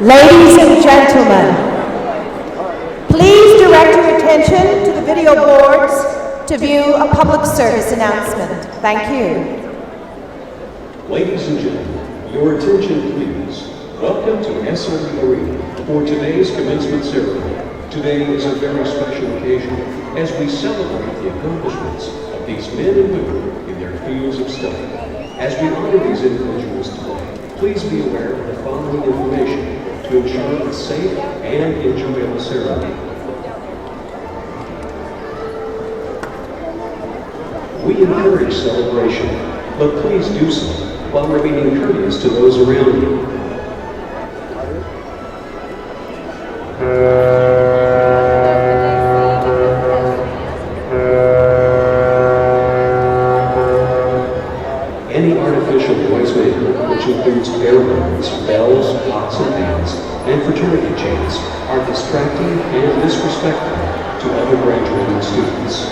Ladies and gentlemen, please direct your attention to the video boards to view a public service announcement. Thank you. Ladies and gentlemen, your attention please. Welcome to SIU Arena for today's commencement ceremony. Today is a very special occasion as we celebrate the accomplishments of these men and women in their fields of study. As we honor these individuals today, please be aware of the following information to ensure a safe and enjoyable ceremony. We encourage celebration, but please do so while remaining courteous to those around you. Any artificial noisemaker, which includes air horns, bells, pots and pans, and fraternity chants, are distracting and disrespectful to other graduating students.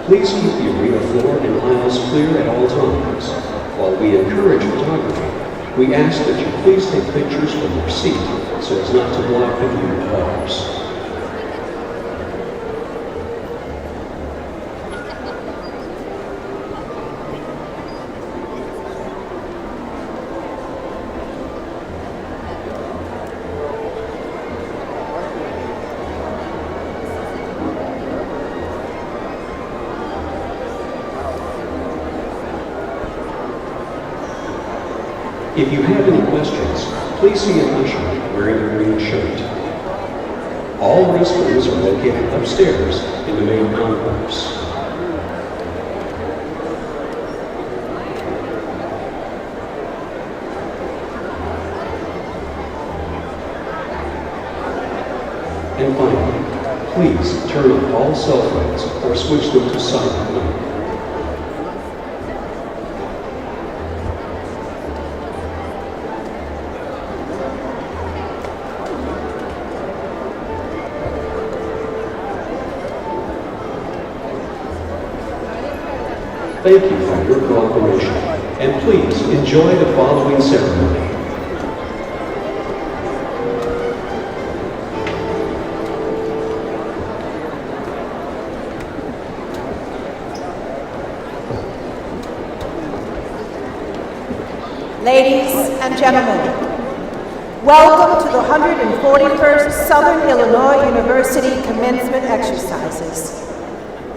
Please keep the arena floor and aisles clear at all times. While we encourage photography, we ask that you please take pictures from your seat so as not to block the view of others. If you have any questions, please see an usher wearing a green shirt. All restrooms are located upstairs in the main concourse. And finally, please turn off all cell phones or switch them to silent mode. Thank you for your cooperation, and please enjoy the following ceremony. Ladies and gentlemen, welcome to the 141st Southern Illinois University Commencement Exercises.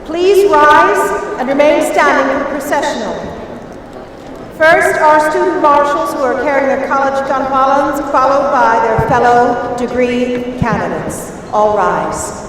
Please rise and remain standing for the processional. First, our student marshals who are carrying their college gunfalons, followed by their fellow degree candidates. All rise.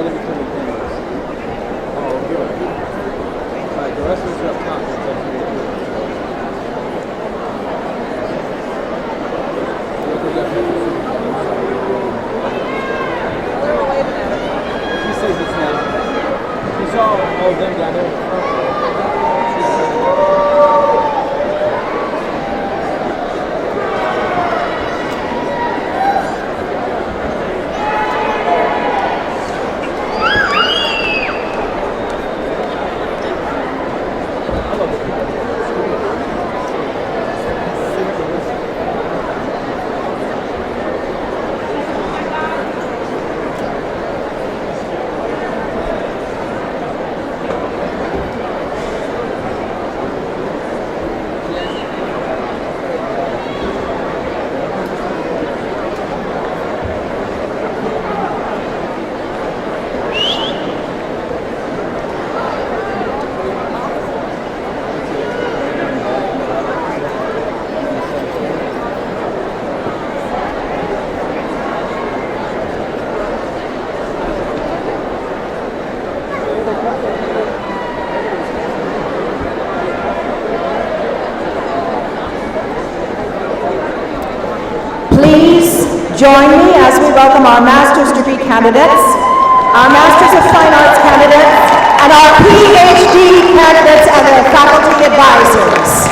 right in between the things. Oh, good. All right, the rest of us are up top. She sees us now. She saw all of them down there in the front. Please join me as we welcome our master's degree candidates, our Masters of Fine Arts candidates, and our PhD candidates and their faculty advisors.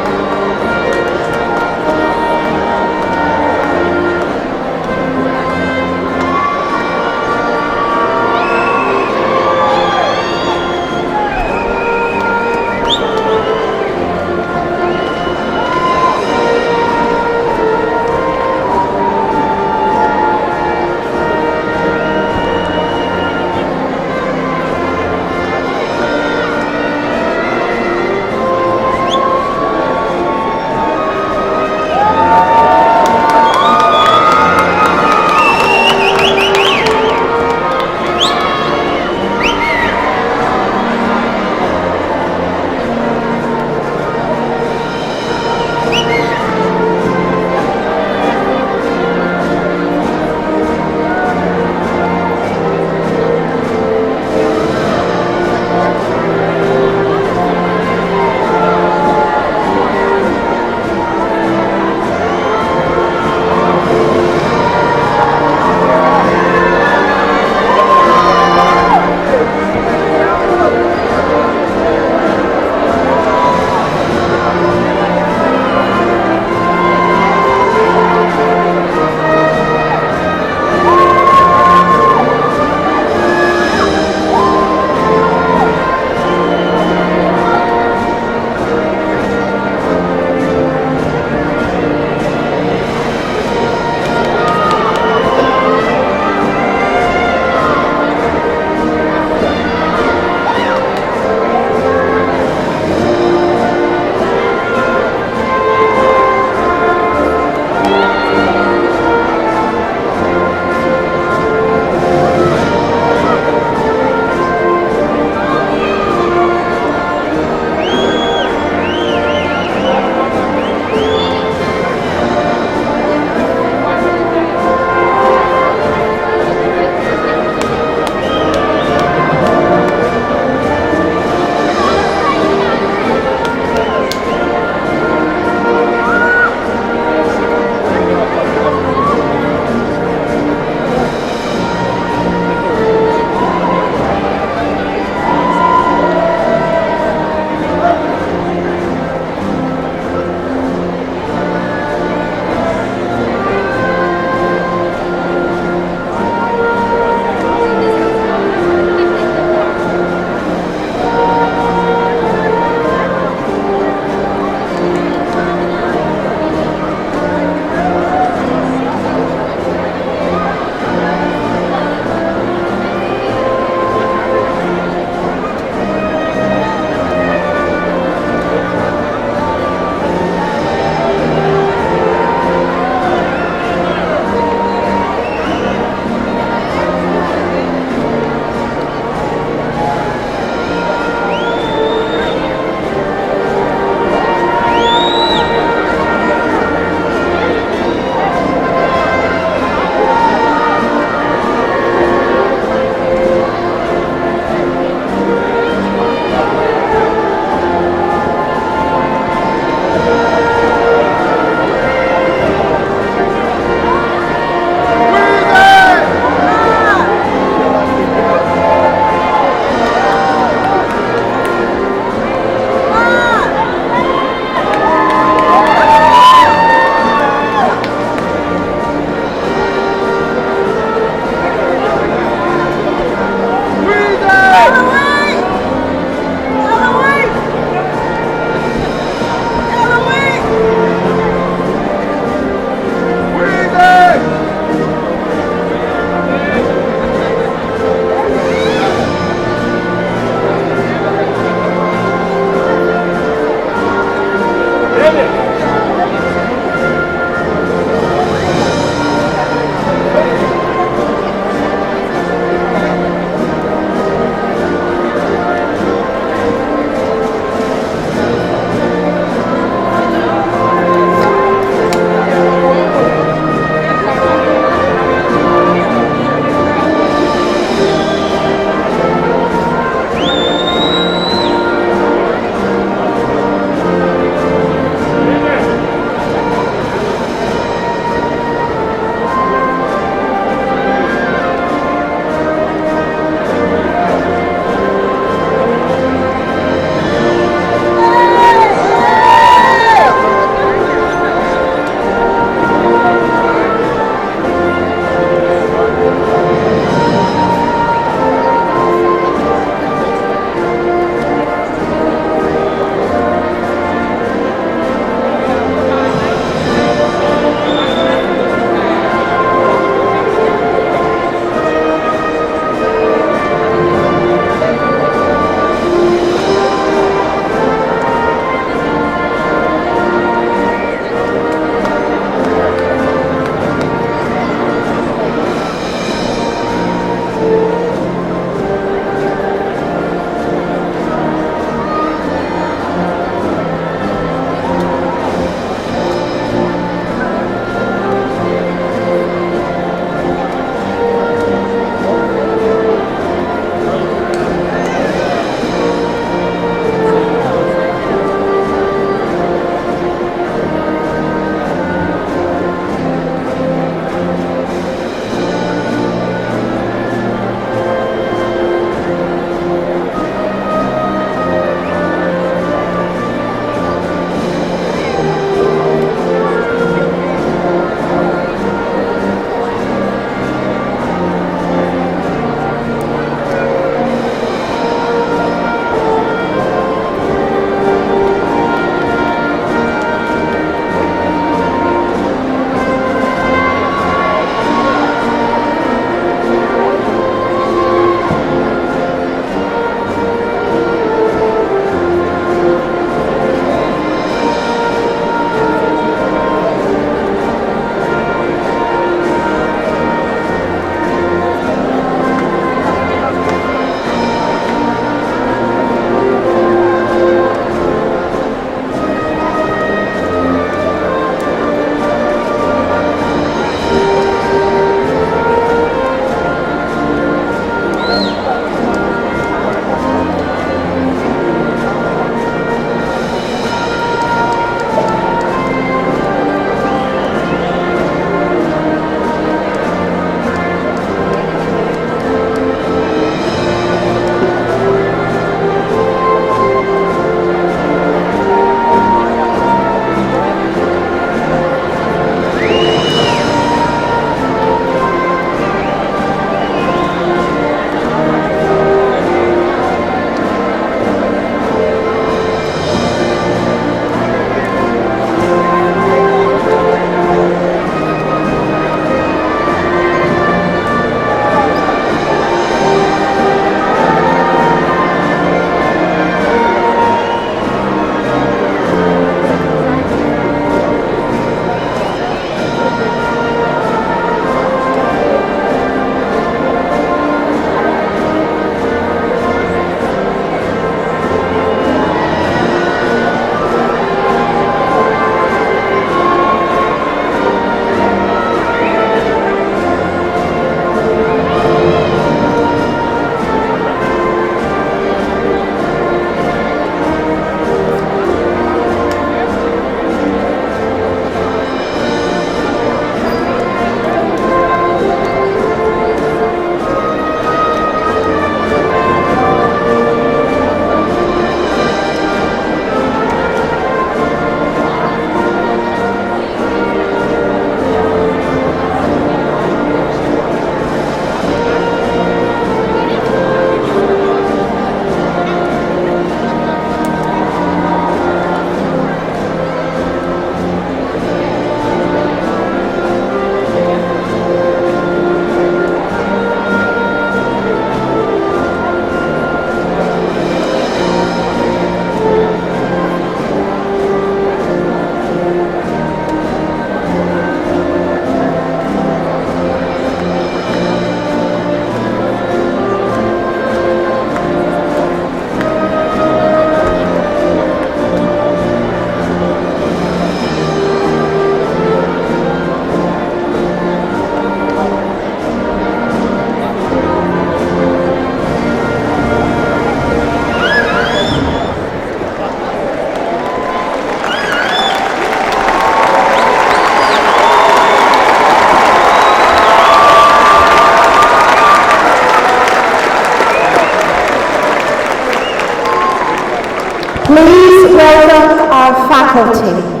welcome our faculty.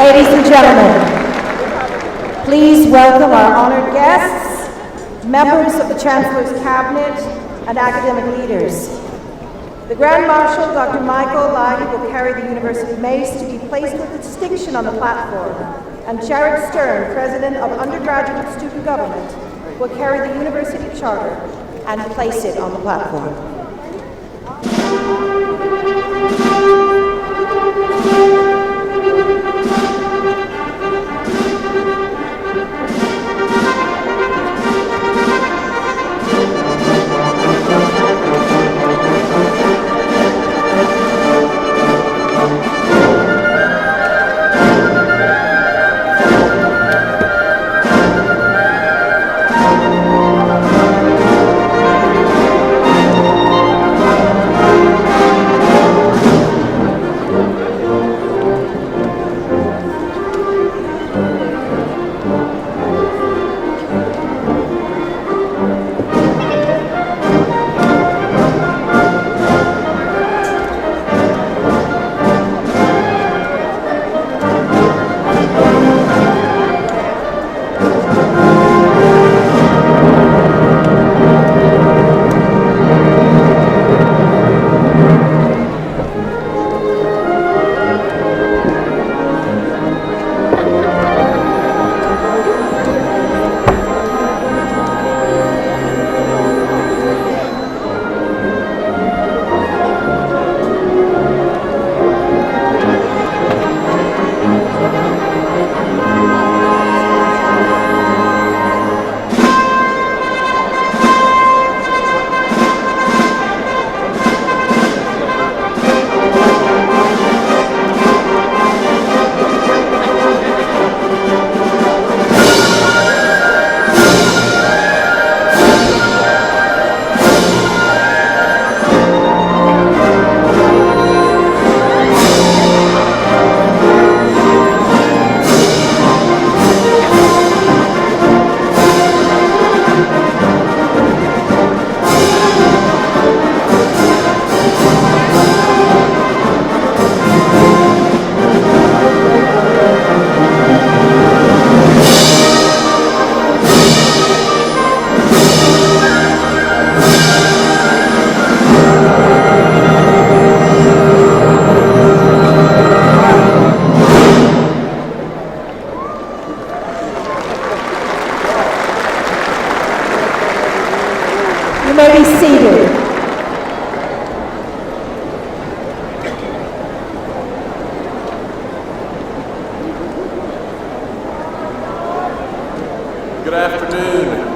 Ladies and gentlemen, please welcome our honored guests, members of the Chancellor's Cabinet, and academic leaders. The Grand Marshal, Dr. Michael Lydie, will carry the University Mace to be placed with distinction on the platform, and Jared Stern, President of Undergraduate Student Government, will carry the University Charter and place it on the platform.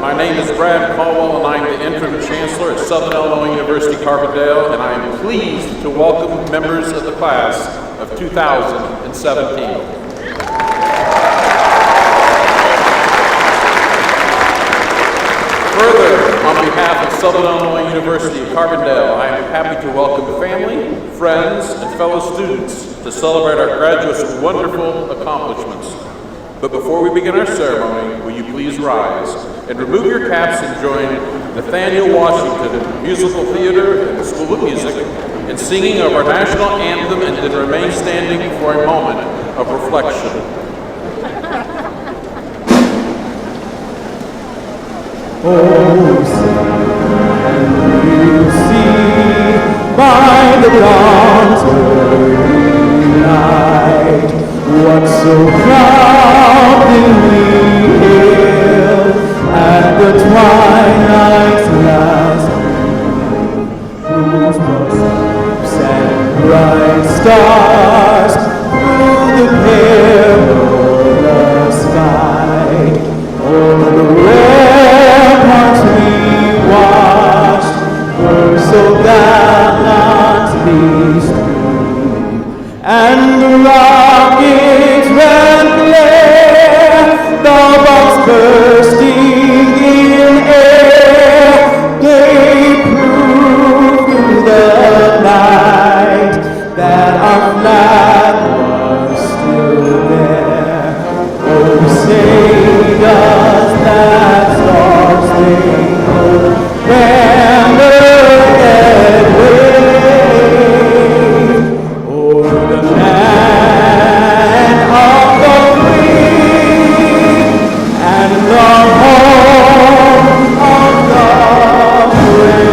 my name is Brad Caldwell, and I am the interim chancellor at Southern Illinois University, Carbondale, and I am pleased to welcome members of the class of 2017. Further, on behalf of Southern Illinois University at Carbondale, I am happy to welcome family, friends, and fellow students to celebrate our graduates' wonderful accomplishments. But before we begin our ceremony, will you please rise and remove your caps and join Nathaniel Washington Musical Theater and the School of Music in singing of our national anthem, and then remain standing for a moment of reflection. Oh, you see by the dawn's early light what so proudly we hailed at the twilight's last gleam, whose lamps and bright stars through the perilous fight over the ramparts we watched were so gallantly streamed, and the rocket's red glare, the bombs bursting in air, gave proof through the night that our flag was still there. Oh, say does that star-spangled banner yet wave o'er the land of the free and the home of the brave?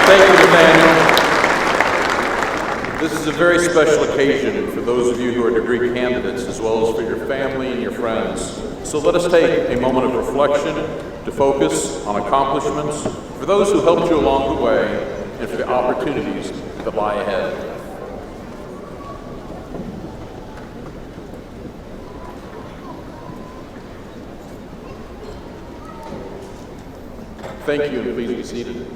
Thank you, Nathaniel. This is a very special occasion for those of you who are degree candidates, as well as for your family and your friends. So let us take a moment of reflection to focus on accomplishments for those who helped you along the way and for the opportunities that lie ahead. Thank you, and please be seated.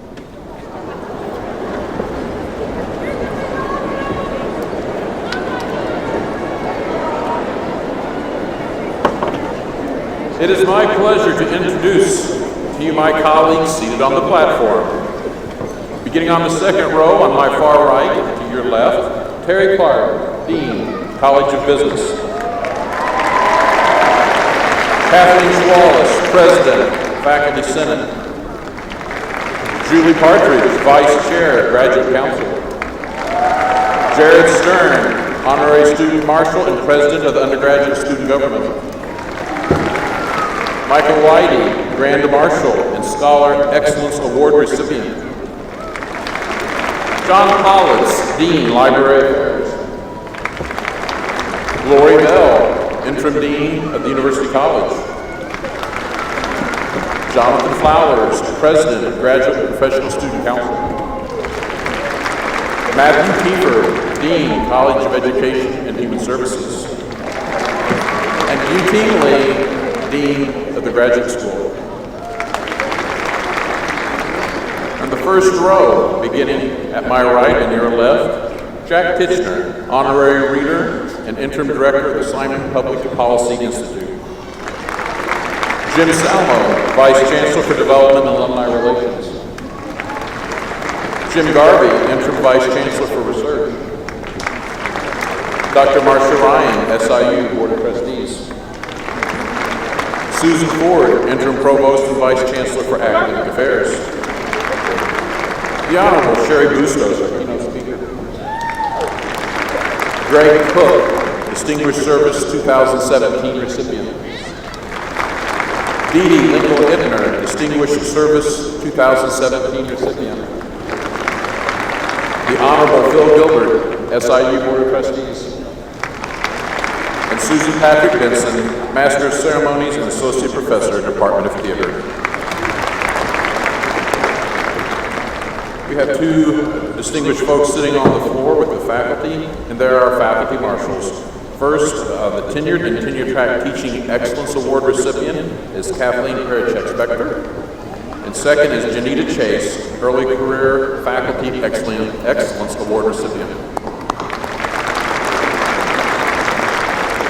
It is my pleasure to introduce to you my colleagues seated on the platform. Beginning on the second row on my far right, to your left, Terry Clark, Dean, College of Business. Kathleen Schwallace, President, Faculty Senate. Julie Partridge, Vice Chair, Graduate Council. Jared Stern, Honorary Student Marshal and President of the Undergraduate Student Government. Michael Whitey, Grand Marshal and Scholar Excellence Award recipient. John Collins, Dean, Library Affairs. Lori Bell, Interim Dean of the University College. Jonathan Flowers, President of Graduate and Professional Student Council. Matthew Kiefer, Dean, College of Education and Human Services. And Eugene Lee, Dean of the Graduate School. On the first row, beginning at my right and your left, Jack Titchener, Honorary Reader and Interim Director of the Simon Public Policy Institute. Jim Salmo, Vice Chancellor for Development and Alumni Relations. Jim Garvey, Interim Vice Chancellor for Research. Dr. Marcia Ryan, SIU Board of Trustees. Susan Ford, Interim Provost and Vice Chancellor for Academic Affairs. The Honorable Sherry Bustos, our keynote speaker. Greg Cook, Distinguished Service 2017 recipient. Dee Dee Linkle-Ittner, Distinguished Service 2017 recipient. The Honorable Phil Gilbert, SIU Board of Trustees. And Susan Patrick Benson, Master of Ceremonies and Associate Professor, Department of Theater. We have two distinguished folks sitting on the floor with the faculty, and they're our faculty marshals. First, the Tenured and Tenure Track Teaching Excellence Award recipient is Kathleen Parachek-Spector. And second is Janita Chase, Early Career Faculty Excellence Award recipient.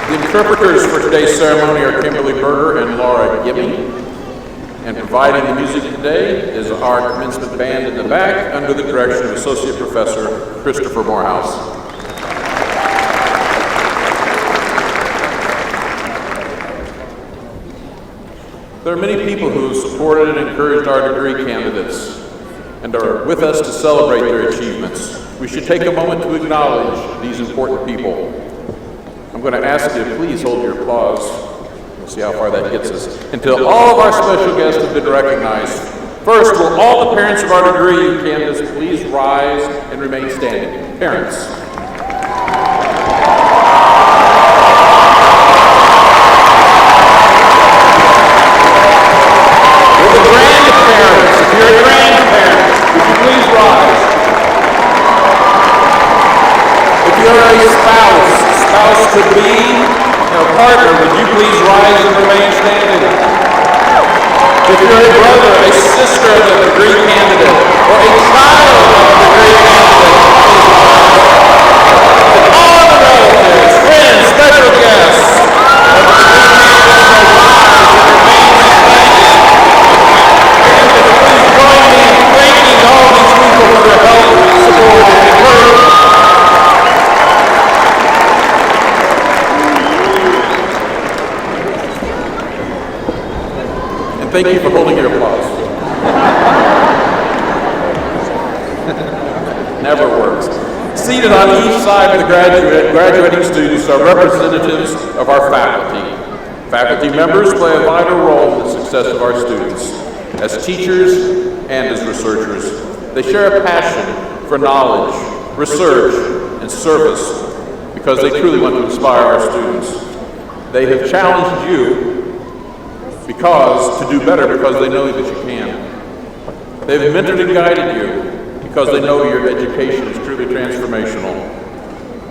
The interpreters for today's ceremony are Kimberly Berger and Laura Gibby. And providing the music today is our commencement band in the back under the direction of Associate Professor Christopher Morehouse. There are many people who have supported and encouraged our degree candidates and are with us to celebrate their achievements. We should take a moment to acknowledge these important people. I'm going to ask you to please hold your applause. We'll see how far that gets us. Until all of our special guests have been recognized. First, will all the parents of our degree candidates please rise and remain standing? Parents. If you're a grandparent, would you please rise? If you're a spouse-to-be, or partner, would you please rise and remain standing? If you're a brother, a sister of the degree candidate, or a child of the degree candidate, please rise. And all the relatives, friends, special guests of the degree candidate will rise and remain standing. Please join me in thanking all these people for their help, support, and encouragement. And thank you for holding your applause. Never works. Seated on each side of the graduating students are representatives of our faculty. Faculty members play a vital role in the success of our students. As teachers and as researchers, they share a passion for knowledge, research, and service because they truly want to inspire our students. They have challenged you to do better because they know that you can. They've mentored and guided you because they know your education is truly transformational.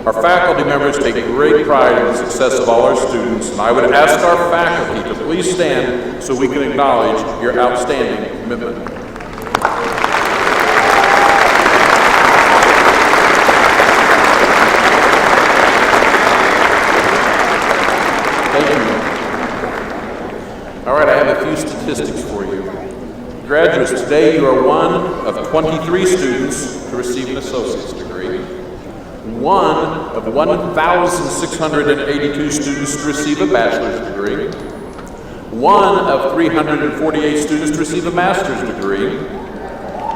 Our faculty members take great pride in the success of all our students, and I would ask our faculty to please stand so we can acknowledge your outstanding commitment. Thank you. All right, I have a few statistics for you. Graduates, today you are one of 23 students to receive an associate's degree. One of 1,682 students to receive a bachelor's degree, one of 348 students to receive a master's degree,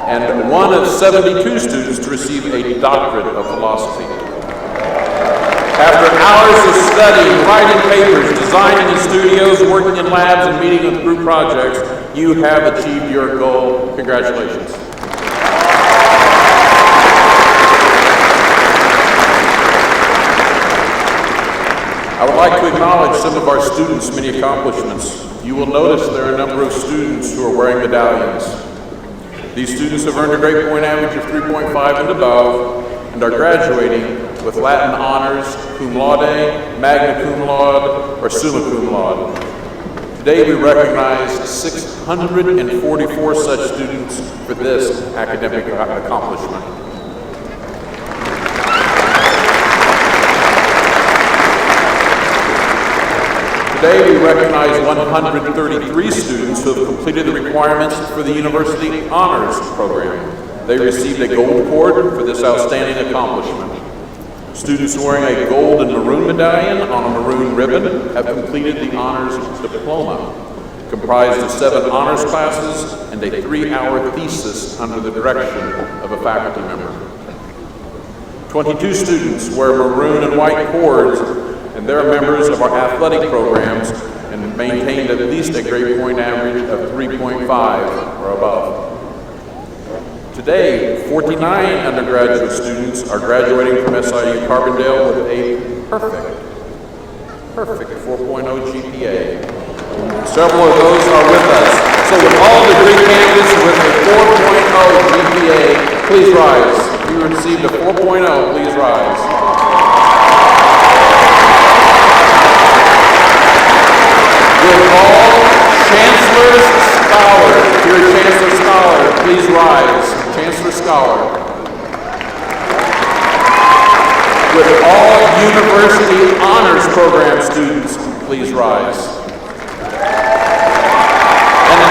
and one of 72 students to receive a doctorate of philosophy. After hours of studying, writing papers, designing in studios, working in labs, and meeting with group projects, you have achieved your goal. Congratulations. I would like to acknowledge some of our students' many accomplishments. You will notice there are a number of students who are wearing medallions. These students have earned a grade point average of 3.5 and above and are graduating with Latin honors, cum laude, magna cum laude, or summa cum laude. Today we recognize 644 such students for this academic accomplishment. Today we recognize 133 students who have completed the requirements for the University Honors Program. They received a gold cord for this outstanding accomplishment. Students wearing a gold and maroon medallion on a maroon ribbon have completed the honors diploma, comprised of 7 honors classes and a 3-hour thesis under the direction of a faculty member. 22 students wear maroon and white cords, and they're members of our athletic programs and maintained at least a grade point average of 3.5 or above. Today, 49 undergraduate students are graduating from SIU Carbondale with a perfect 4.0 GPA. Several of those are with us So with all degree candidates with a 4.0 GPA, please rise. If you received a 4.0, please rise. With all Chancellor's Scholars, if you're a Chancellor Scholar, please rise. Chancellor Scholar. With all University Honors Program students, please rise. And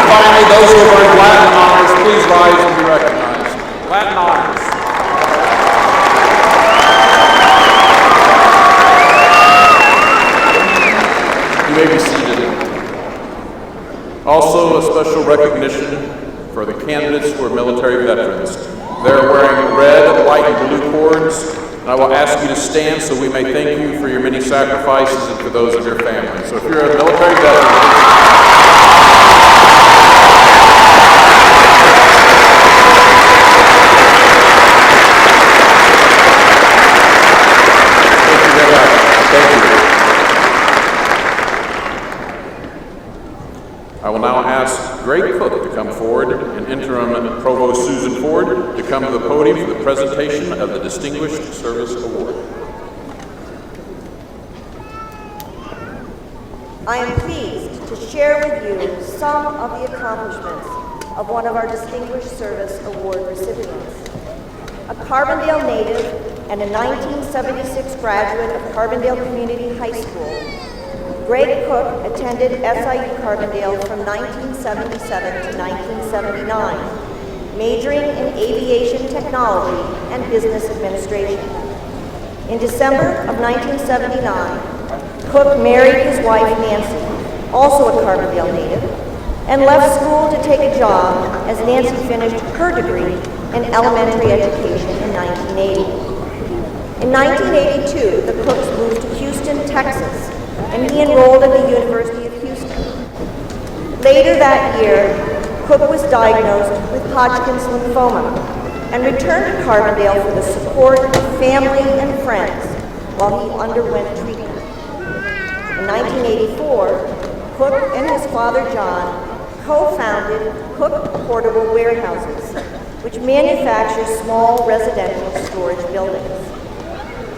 finally, those who have earned Latin Honors, please rise and be recognized. Latin Honors. You may be seated. Also, a special recognition for the candidates who are military veterans. They're wearing red, white, and blue cords, and I will ask you to stand so we may thank you for your many sacrifices and for those of your family. So if you're a military veteran, I will now ask Greg Cook to come forward and interim Provost Susan Ford to come to the podium for the presentation of the Distinguished Service Award. I am pleased to share with you some of the accomplishments of one of our Distinguished Service Award recipients. A Carbondale native and a 1976 graduate of Carbondale Community High School, Greg Cook attended SIU Carbondale from 1977 to 1979, majoring in aviation technology and business administration. In December of 1979, Cook married his wife Nancy, also a Carbondale native, and left school to take a job as Nancy finished her degree in elementary education in 1980. In 1982, the Cooks moved to Houston, Texas, and he enrolled at the University of Houston. Later that year, Cook was diagnosed with Hodgkin's lymphoma and returned to Carbondale for the support of family and friends while he underwent treatment. In 1984, Cook and his father John co-founded Cook Portable Warehouses, which manufactures small residential storage buildings.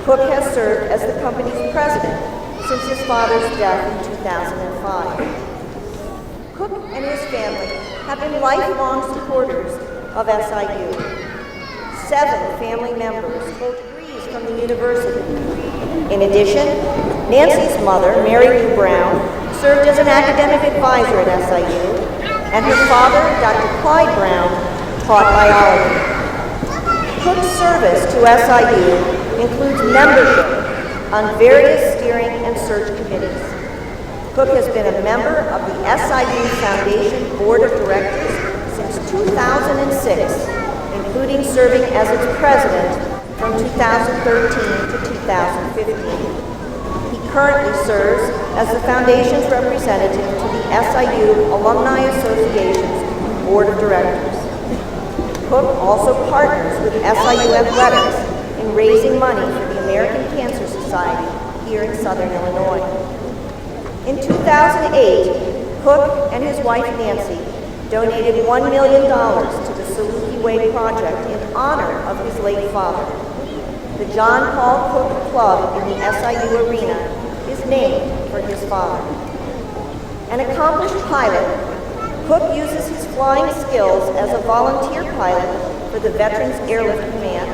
Cook has served as the company's president since his father's death in 2005. Cook and his family have been lifelong supporters of SIU. 7 family members hold degrees from the university. In addition, Nancy's mother, Mary Lou Brown, served as an academic advisor at SIU, and her father, Dr. Clyde Brown, taught biology. Cook's service to SIU includes membership on various steering and search committees. Cook has been a member of the SIU Foundation Board of Directors since 2006, including serving as its president from 2013 to 2015. He currently serves as the Foundation's representative to the SIU Alumni Association's Board of Directors. Cook also partners with SIU Athletics in raising money for the American Cancer Society here in Southern Illinois. In 2008, Cook and his wife Nancy donated $1 million to the Saluki Way project in honor of his late father. The John Paul Cook Club in the SIU Arena is named for his father. An accomplished pilot, Cook uses his flying skills as a volunteer pilot for the Veterans Airlift Command,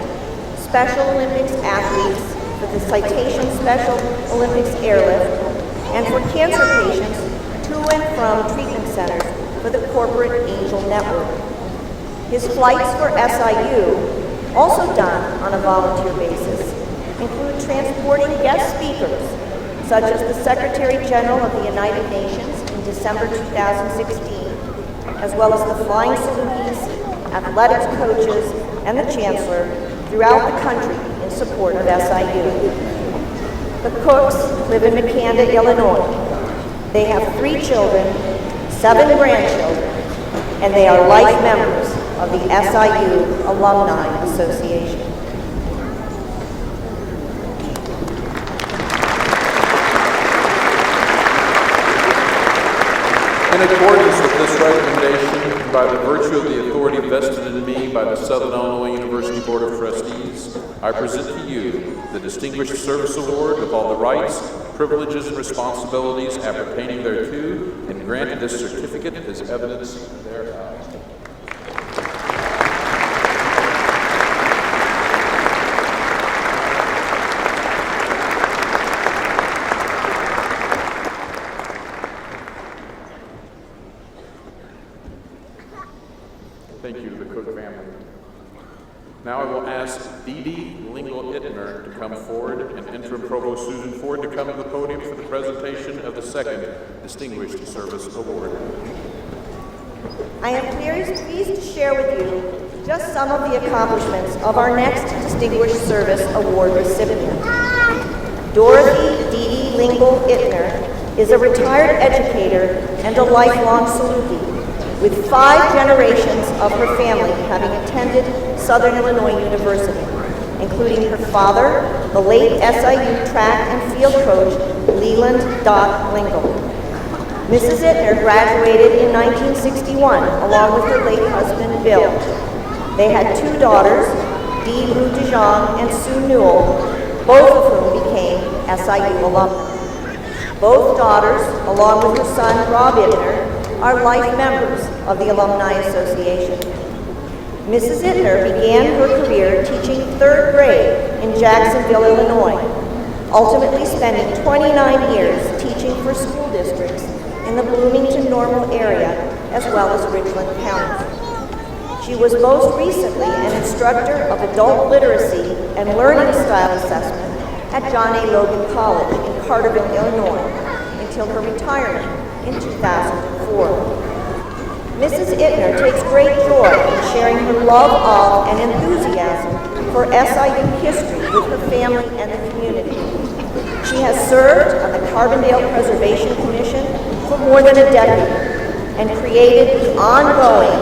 Special Olympics athletes for the Citation Special Olympics Airlift, and for cancer patients to and from treatment centers for the corporate Angel Network. His flights for SIU, also done on a volunteer basis, include transporting guest speakers, such as the Secretary General of the United Nations in December 2016, as well as the flying Salukis, athletics coaches, and the Chancellor throughout the country in support of SIU. The Cooks live in McAnda, Illinois. They have 3 children, 7 grandchildren, and they are life members of the SIU Alumni Association. In accordance with this recommendation, and by the virtue of the authority vested in me by the Southern Illinois University Board of Trustees, I present to you the Distinguished Service Award with all the rights, privileges, and responsibilities appertaining thereto, and granted this certificate as evidence thereof. Thank you to the Cook family. Now I will ask Dee Dee Lingle-Ittner to come forward and Interim Provost Susan Ford to come to the podium for the presentation of the second Distinguished Service Award. I am pleased to share with you just some of the accomplishments of our next Distinguished Service Award recipient. Dorothy Dee Dee Lingle-Ittner is a retired educator and a lifelong Salukee, with 5 generations of her family having attended Southern Illinois University, including her father, the late SIU track and field coach, Leland Doc Lingle. Mrs. Ittner graduated in 1961, along with her late husband, Bill. They had 2 daughters, Dee Lou DeJong and Sue Newell, both of whom became SIU alumni. Both daughters, along with her son, Rob Ittner, are life members of the Alumni Association. Mrs. Ittner began her career teaching 3rd grade in Jacksonville, Illinois, ultimately spending 29 years teaching for school districts in the Bloomington-Normal area as well as Richland County. She was most recently an instructor of adult literacy and learning style assessment at John A. Logan College in Carterville, Illinois, until her retirement in 2004. Mrs. Ittner takes great joy in sharing her love of and enthusiasm for SIU history with her family and the community. She has served on the Carbondale Preservation Commission for more than a decade and created the ongoing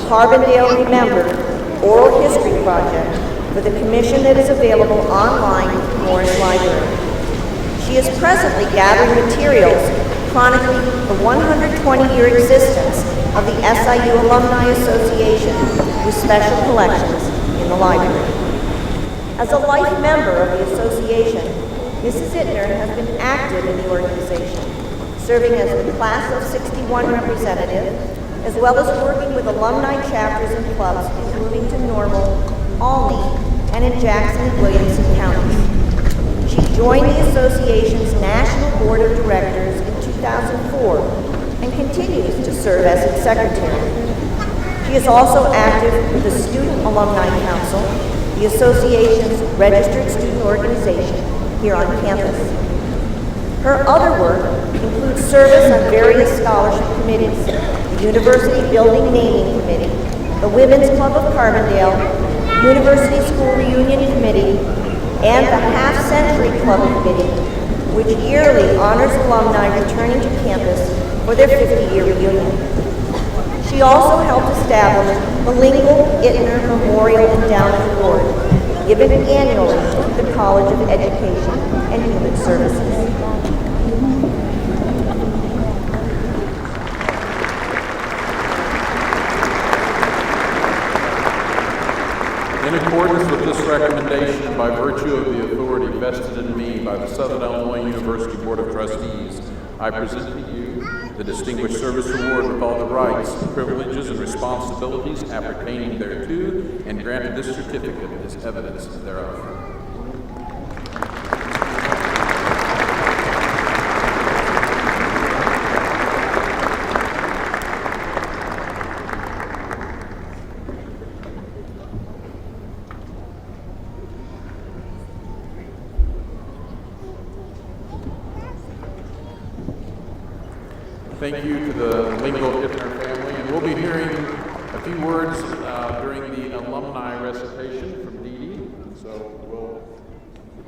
Carbondale Remembered Oral History Project for the commission that is available online at Morris Library. She is presently gathering materials chronicling the 120-year existence of the SIU Alumni Association with special collections in the library. As a life member of the association, Mrs. Ittner has been active in the organization, serving as the Class of 61 representative, as well as working with alumni chapters and clubs in Bloomington-Normal, Alma, and in Jackson and Williamson counties. She joined the association's National Board of Directors in 2004 and continues to serve as its secretary. She is also active with the Student Alumni Council, the association's registered student organization here on campus. Her other work includes service on various scholarship committees, the University Building Naming Committee, the Women's Club of Carbondale, University School Reunion Committee, and the Half Century Club Committee, which yearly honors alumni returning to campus for their 50-year reunion. She also helped establish the Lingle-Ittner Memorial Endowment Award, given annually to the College of Education and Human Services. In accordance with this recommendation, by virtue of the authority vested in me by the Southern Illinois University Board of Trustees, I present to you the Distinguished Service Award with all the rights, privileges, and responsibilities appertaining thereto, and granted this certificate as evidence thereof. Thank you to the Lingle-Ittner family, and we'll be hearing a few words during the alumni recitation from Dee Dee, so we'll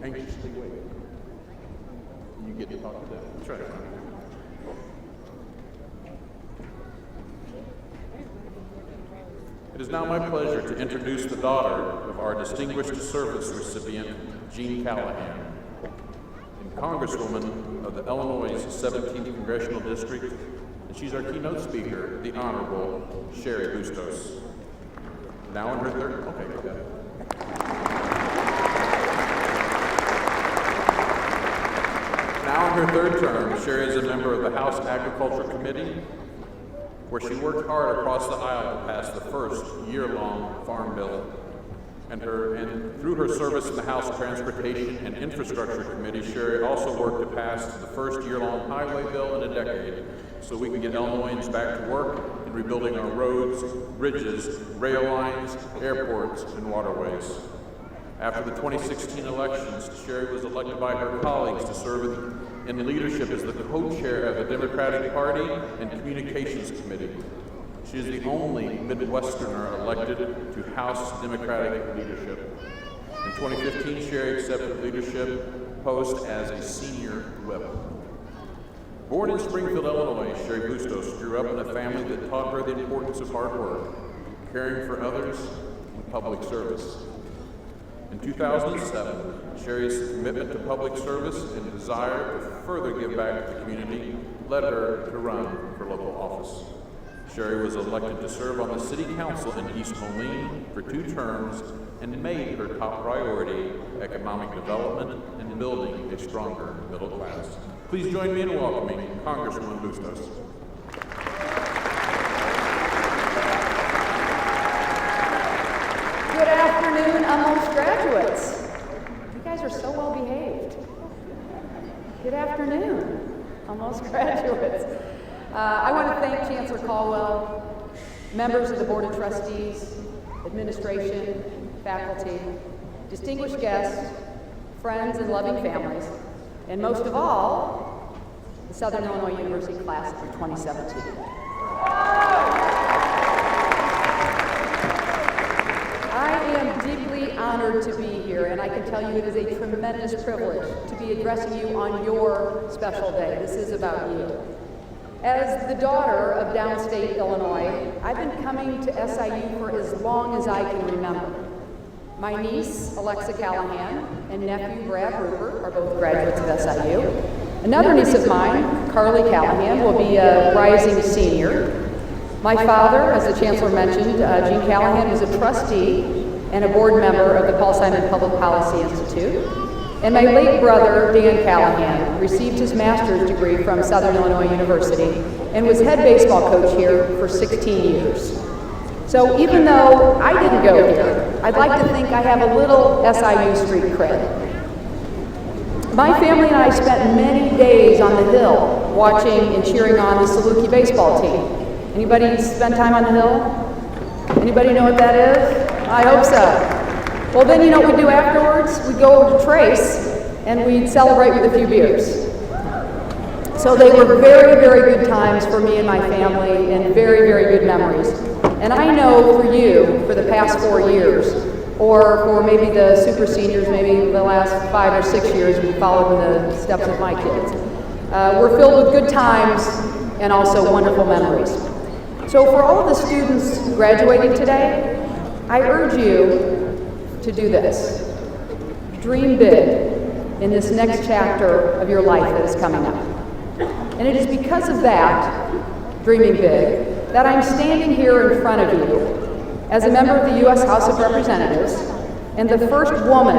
anxiously wait. You get to talk to them. That's right. It is now my pleasure to introduce the daughter of our Distinguished Service recipient, Jean Callahan, and Congresswoman of the Illinois' 17th Congressional District, and she's our keynote speaker, the Honorable Sherry Bustos. Now in her third, okay, go ahead. Now in her third term, Sherry is a member of the House Agriculture Committee, where she worked hard across the aisle to pass the first year-long Farm Bill. And through her service in the House Transportation and Infrastructure Committee, Sherry also worked to pass the first year-long highway bill in a decade, so we can get Illinoisans back to work in rebuilding our roads, bridges, rail lines, airports, and waterways. After the 2016 elections, Sherry was elected by her colleagues to serve in leadership as the co-chair of the Democratic Party and Communications Committee. She is the only Midwesterner elected to House Democratic leadership. In 2015, Sherry accepted the leadership post as a senior whip. Born in Springfield, Illinois, Sherry Bustos grew up in a family that taught her the importance of hard work, caring for others, and public service. In 2007, Sherry's commitment to public service and desire to further give back to the community led her to run for local office. Sherry was elected to serve on the City Council in East Moline for 2 terms and made her top priority economic development and building a stronger middle class. Please join me in welcoming Congresswoman Bustos. Good afternoon, almost graduates. You guys are so well behaved. Good afternoon, almost graduates. I want to thank Chancellor Caldwell, members of the Board of Trustees, administration, faculty, distinguished guests, friends and loving families, and most of all, the Southern Illinois University class of 2017. I am deeply honored to be here, and I can tell you it is a tremendous privilege to be addressing you on your special day. This is about you. As the daughter of downstate Illinois, I've been coming to SIU for as long as I can remember. My niece, Alexa Callahan, and nephew, Brad Rupert, are both graduates of SIU. Another niece of mine, Carly Callahan, will be a rising senior. My father, as the Chancellor mentioned, Gene Callahan, was a trustee and a board member of the Paul Simon Public Policy Institute. And my late brother, Dan Callahan, received his master's degree from Southern Illinois University and was head baseball coach here for 16 years. So even though I didn't go here, I'd like to think I have a little SIU street cred. My family and I spent many days on the Hill watching and cheering on the Saluki baseball team. Anybody spend time on the Hill? Anybody know what that is? I hope so. Well, then you know what we'd do afterwards? We'd go over to Trace and we'd celebrate with a few beers. So they were very, very good times for me and my family and very, very good memories. And I know for you, for the past 4 years, or for maybe the super seniors, maybe the last 5 or 6 years we followed in the steps of my kids. We're filled with good times and also wonderful memories. So for all of the students graduating today, I urge you to do this. Dream big in this next chapter of your life that is coming up. And it is because of that, dreaming big, that I'm standing here in front of you as a member of the U.S. House of Representatives and the first woman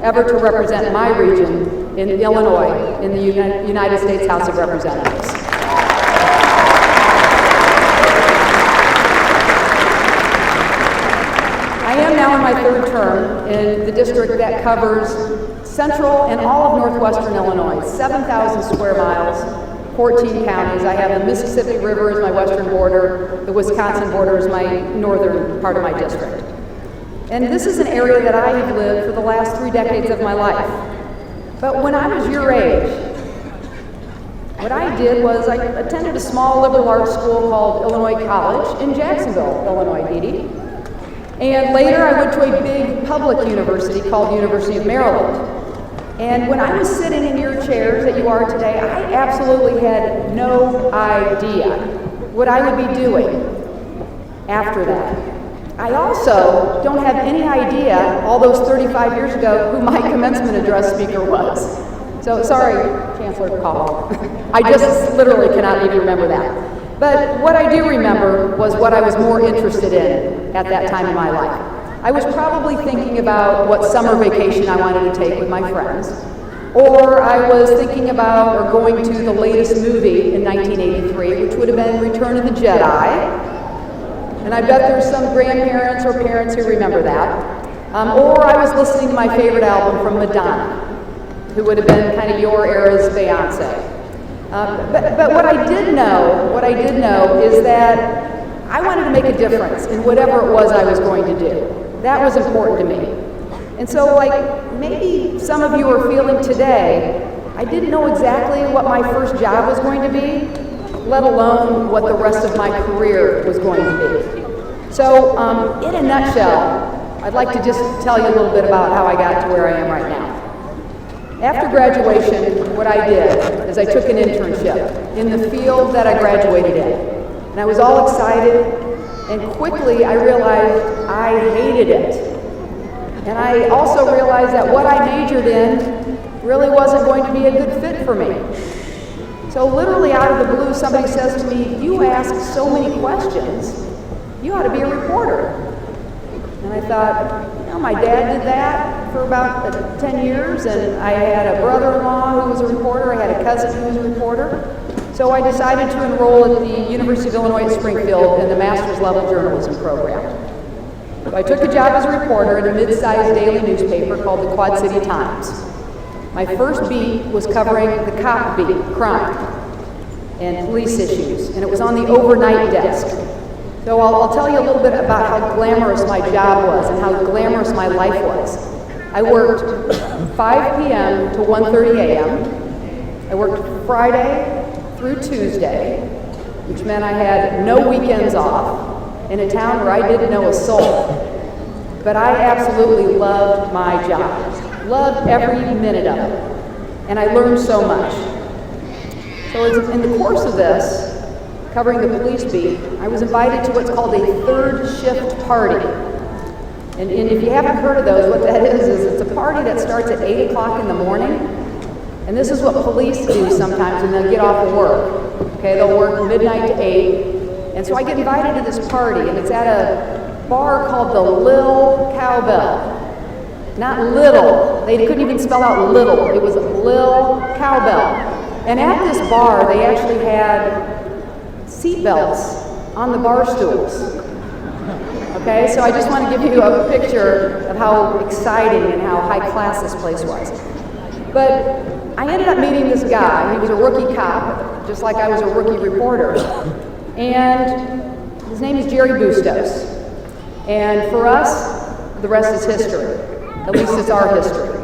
ever to represent my region in Illinois in the United States House of Representatives. I am now in my 3rd term in the district that covers central and all of northwestern Illinois, 7,000 square miles, 14 counties. I have the Mississippi River as my western border, the Wisconsin border is my northern part of my district. And this is an area that I have lived for the last 3 decades of my life. But when I was your age, what I did was I attended a small liberal arts school called Illinois College in Jacksonville, Illinois, Edie. And later I went to a big public university called the University of Maryland. And when I was sitting in your chairs that you are today, I absolutely had no idea what I would be doing after that. I also don't have any idea, all those 35 years ago, who my commencement address speaker was. So sorry, Chancellor Caldwell. I just literally cannot even remember that. But what I do remember was what I was more interested in at that time in my life. I was probably thinking about what summer vacation I wanted to take with my friends, or I was thinking about or going to the latest movie in 1983, which would have been Return of the Jedi. And I bet there's some grandparents or parents who remember that. Or I was listening to my favorite album from Madonna, who would have been kind of your era's Beyonce. But what I did know is that I wanted to make a difference in whatever it was I was going to do. That was important to me. And so, like maybe some of you are feeling today, I didn't know exactly what my first job was going to be, let alone what the rest of my career was going to be. So, in a nutshell, I'd like to just tell you a little bit about how I got to where I am right now. After graduation, what I did is I took an internship in the field that I graduated in. And I was all excited, and quickly I realized I hated it. And I also realized that what I majored in really wasn't going to be a good fit for me. So literally out of the blue, somebody says to me, "You ask so many questions, you ought to be a reporter." And I thought, my dad did that for about 10 years, and I had a brother-in-law who was a reporter, I had a cousin who was a reporter. So I decided to enroll at the University of Illinois at Springfield in the master's level journalism program. So I took a job as a reporter at a mid-sized daily newspaper called the Quad City Times. My first beat was covering the cop beat, crime, and police issues, and it was on the overnight desk. So I'll tell you a little bit about how glamorous my job was and how glamorous my life was. I worked 5 p.m. to 1:30 a.m. I worked Friday through Tuesday, which meant I had no weekends off in a town where I didn't know a soul. But I absolutely loved my job, loved every minute of it, and I learned so much. So in the course of this, covering the police beat, I was invited to what's called a third shift party. And if you haven't heard of those, what that is it's a party that starts at 8 o'clock in the morning. And this is what police do sometimes when they get off of work. Okay, they'll work midnight to 8. And so I get invited to this party, and it's at a bar called the Lil Cowbell. Not little. They couldn't even spell out little. It was Lil Cowbell. And at this bar, they actually had seatbelts on the bar stools. Okay, so I just want to give you a picture of how exciting and how high class this place was. But I ended up meeting this guy. He was a rookie cop, just like I was a rookie reporter. And his name is Jerry Bustos. And for us, the rest is history. At least it's our history.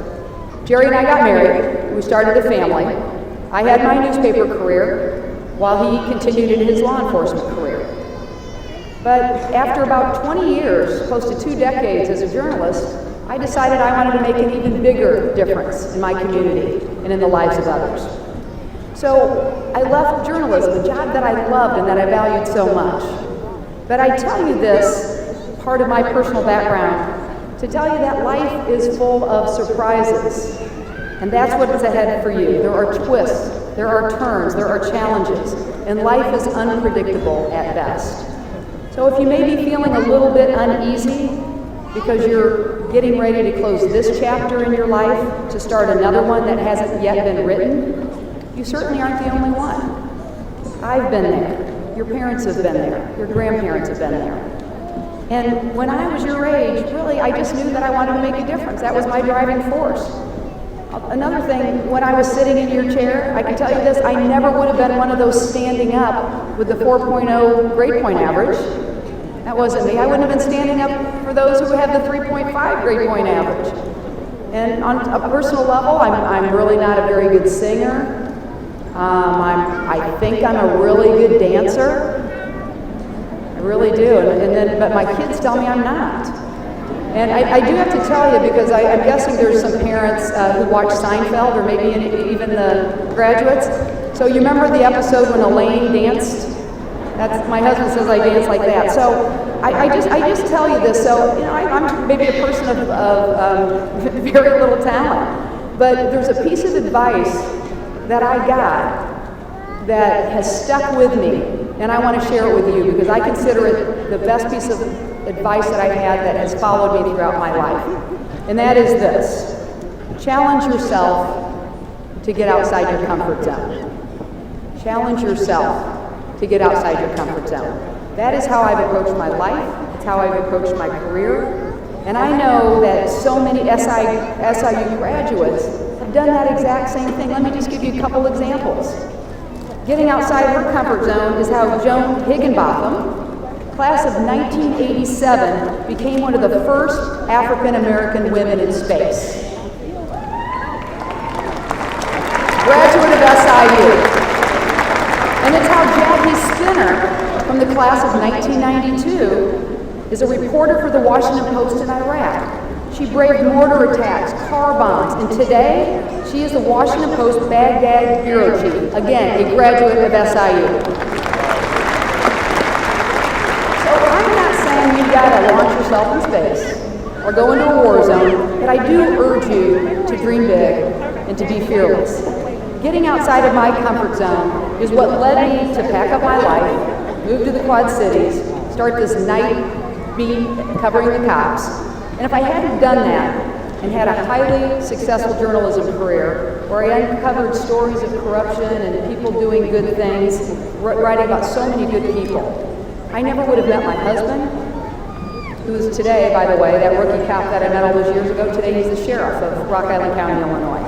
Jerry and I got married. We started a family. I had my newspaper career while he continued in his law enforcement career. But after about 20 years, close to 2 decades as a journalist, I decided I wanted to make an even bigger difference in my community and in the lives of others. So I left journalism, a job that I loved and that I valued so much. But I tell you this, part of my personal background, to tell you that life is full of surprises. And that's what is ahead for you. There are twists, there are turns, there are challenges, and life is unpredictable at best. So if you may be feeling a little bit uneasy because you're getting ready to close this chapter in your life to start another one that hasn't yet been written, you certainly aren't the only one. I've been there. Your parents have been there. Your grandparents have been there. And when I was your age, really, I just knew that I wanted to make a difference. That was my driving force. Another thing, when I was sitting in your chair, I can tell you this, I never would have been one of those standing up with the 4.0 grade point average. That wasn't me. I wouldn't have been standing up for those who have the 3.5 grade point average. And on a personal level, I'm really not a very good singer. I think I'm a really good dancer. I really do. But my kids tell me I'm not. And I do have to tell you, because I'm guessing there's some parents who watch Seinfeld, or maybe even the graduates. So you remember the episode when Elaine danced? That's, my husband says I dance like that. So I just tell you this. So I'm maybe a person of very little talent, but there's a piece of advice that I got that has stuck with me and I want to share it with you because I consider it the best piece of advice that I've had that has followed me throughout my life. And that is this: challenge yourself to get outside your comfort zone. Challenge yourself to get outside your comfort zone. That is how I've approached my life. It's how I've approached my career. And I know that so many SIU graduates have done that exact same thing. Let me just give you a couple examples. Getting outside her comfort zone is how Joan Higginbotham, class of 1987, became one of the first African American women in space. Graduate of SIU. And it's how Jackie Skinner, from the class of 1992, is a reporter for the Washington Post in Iraq. She braved mortar attacks, car bombs, and today she is the Washington Post Baghdad bureau chief. Again, a graduate of SIU. So I'm not saying you gotta launch yourself in space or go into a war zone, but I do urge you to dream big and to be fearless. Getting outside of my comfort zone is what led me to pack up my life, move to the Quad Cities, start this night beat covering the cops. And if I hadn't done that and had a highly successful journalism career where I uncovered stories of corruption and people doing good things, writing about so many good people, I never would have met my husband, who is today, by the way, that rookie cop that I met all those years ago, today he's the sheriff of Rock Island County, Illinois.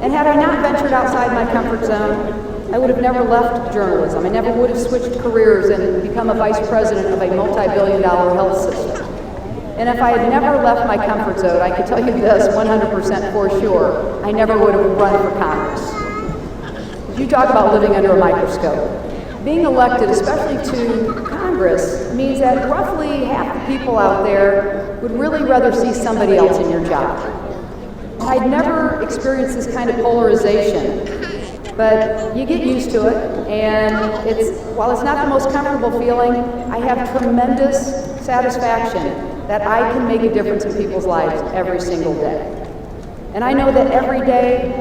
And had I not ventured outside my comfort zone, I would have never left journalism. I never would have switched careers and become a vice president of a multi-billion-dollar health system. And if I had never left my comfort zone, I can tell you this 100% for sure, I never would have run for Congress. You talk about living under a microscope. Being elected, especially to Congress, means that roughly half the people out there would really rather see somebody else in your job. I'd never experienced this kind of polarization. But you get used to it, and while it's not the most comfortable feeling, I have tremendous satisfaction that I can make a difference in people's lives every single day. And I know that every day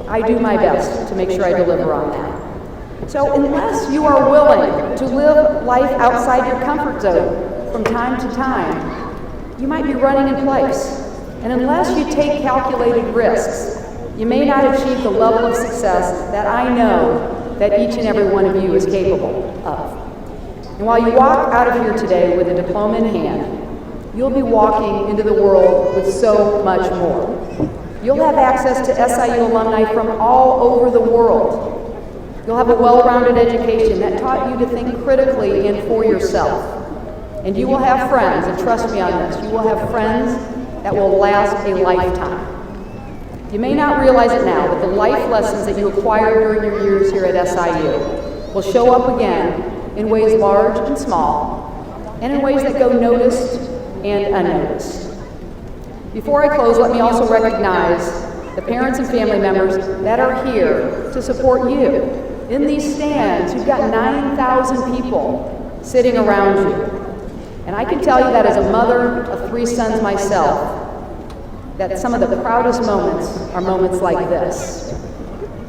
I do my best to make sure I deliver on that. So unless you are willing to live life outside your comfort zone from time to time, you might be running in place. And unless you take calculated risks, you may not achieve the level of success that I know that each and every one of you is capable of. And while you walk out of here today with a diploma in hand, you'll be walking into the world with so much more. You'll have access to SIU alumni from all over the world. You'll have a well-rounded education that taught you to think critically and for yourself. And you will have friends, and trust me on this, you will have friends that will last a lifetime. You may not realize it now, but the life lessons that you acquired during your years here at SIU will show up again in ways large and small, and in ways that go noticed and unnoticed. Before I close, let me also recognize the parents and family members that are here to support you. In these stands, you've got 9,000 people sitting around you. And I can tell you that as a mother of 3 sons myself, that some of the proudest moments are moments like this.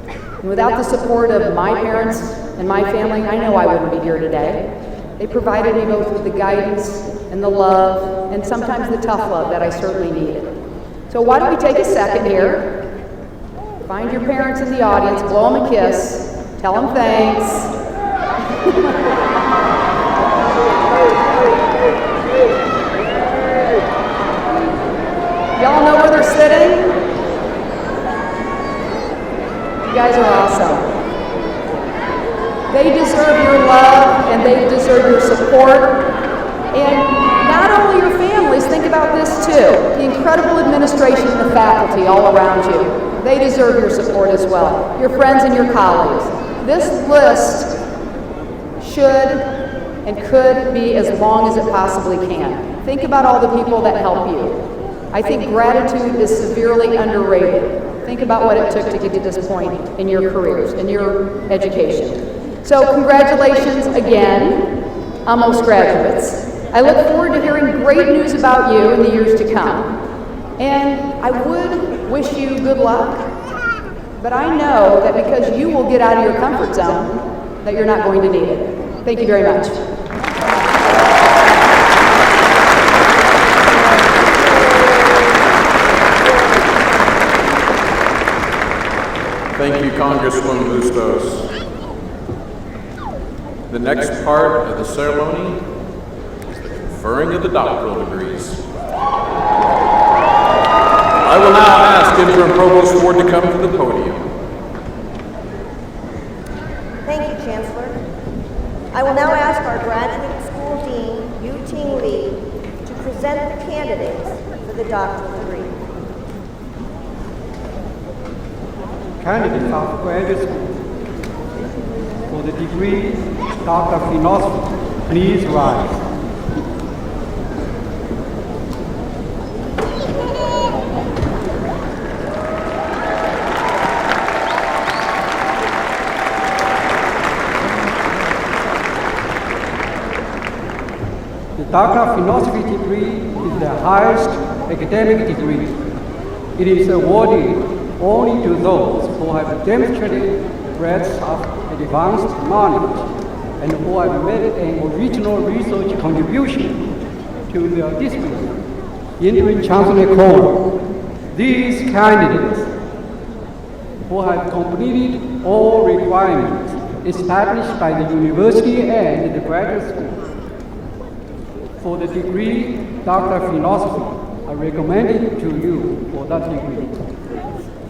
And without the support of my parents and my family, I know I wouldn't be here today. They provided me both with the guidance and the love, and sometimes the tough love that I certainly needed. So why don't we take a second here, find your parents in the audience, blow them a kiss, tell them thanks. Y'all know where they're sitting? You guys are awesome. They deserve your love and they deserve your support. And not only your families, think about this too. The incredible administration and the faculty all around you. They deserve your support as well. Your friends and your colleagues. This list should and could be as long as it possibly can. Think about all the people that help you. I think gratitude is severely underrated. Think about what it took to get to this point in your careers, in your education. So congratulations again, almost graduates. I look forward to hearing great news about you in the years to come. And I would wish you good luck, but I know that because you will get out of your comfort zone, that you're not going to need it. Thank you very much. Thank you, Congresswoman Bustos. The next part of the ceremony is the conferring of the doctoral degrees. I will now ask Interim Provost Ward to come to the podium. Thank you, Chancellor. I will now ask our Graduate School Dean, Yu Ting Lee, to present the candidates for the doctoral degree. Candidates of graduate school for the degree Doctor of Philosophy, please rise. The Doctor of Philosophy degree is the highest academic degree. It is awarded only to those who have demonstrated breadth of advanced knowledge and who have made an original research contribution to their discipline. Interim Chancellor Cole, these candidates who have completed all requirements established by the university and the graduate school for the degree Doctor of Philosophy are recommended to you for that degree.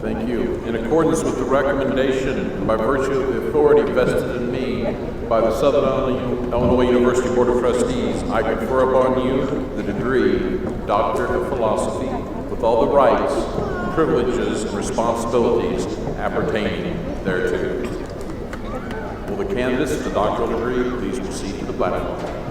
Thank you. In accordance with the recommendation and by virtue of the authority vested in me by the Southern Illinois University Board of Trustees, I confer upon you the degree Doctor of Philosophy with all the rights, privileges, and responsibilities appertaining thereto. Will the candidates for the doctoral degree please proceed to the platform?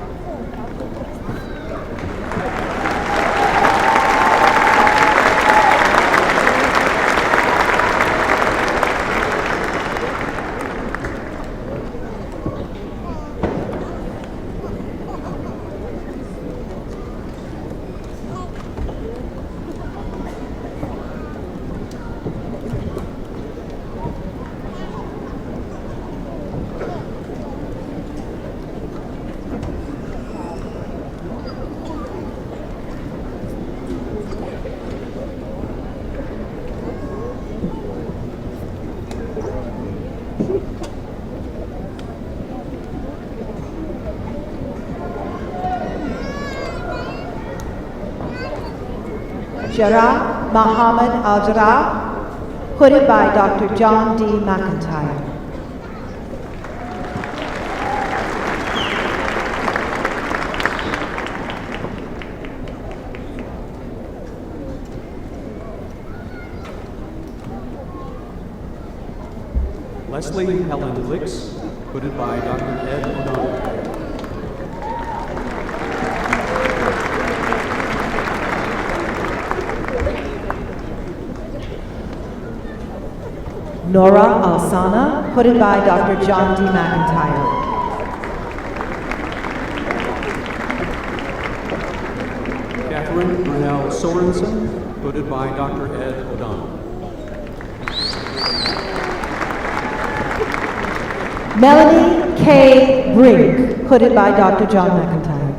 Jarrah Muhammad Al-Jarrah, hooded by Dr. John D. McIntyre. Leslie Helen Licks, hooded by Dr. Ed O'Donnell. Nora Alsana, hooded by Dr. John D. McIntyre. Catherine Brunel Sorensen, hooded by Dr. Ed O'Donnell. Melanie K. Brink, hooded by Dr. John McIntyre.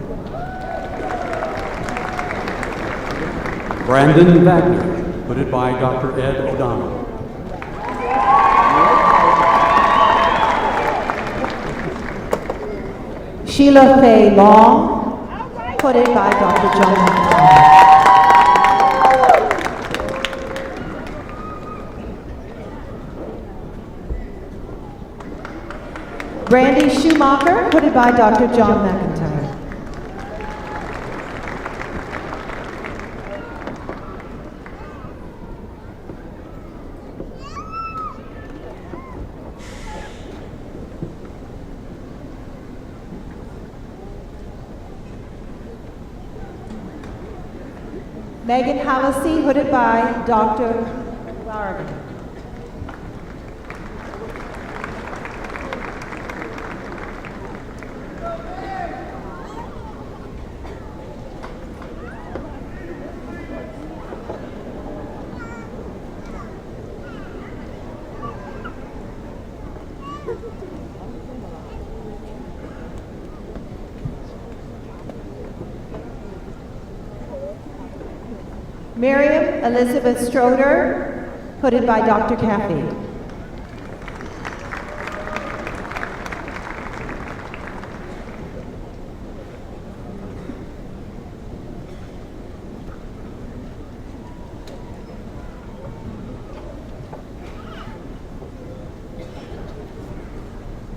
Brandon Wagner, hooded by Dr. Ed O'Donnell. Sheila Faye Long, hooded by Dr. John McIntyre. Brandy Schumacher, hooded by Dr. John McIntyre. Megan Hallisey, hooded by Dr. Largan. Miriam Elizabeth Stroder, hooded by Dr. Caffey.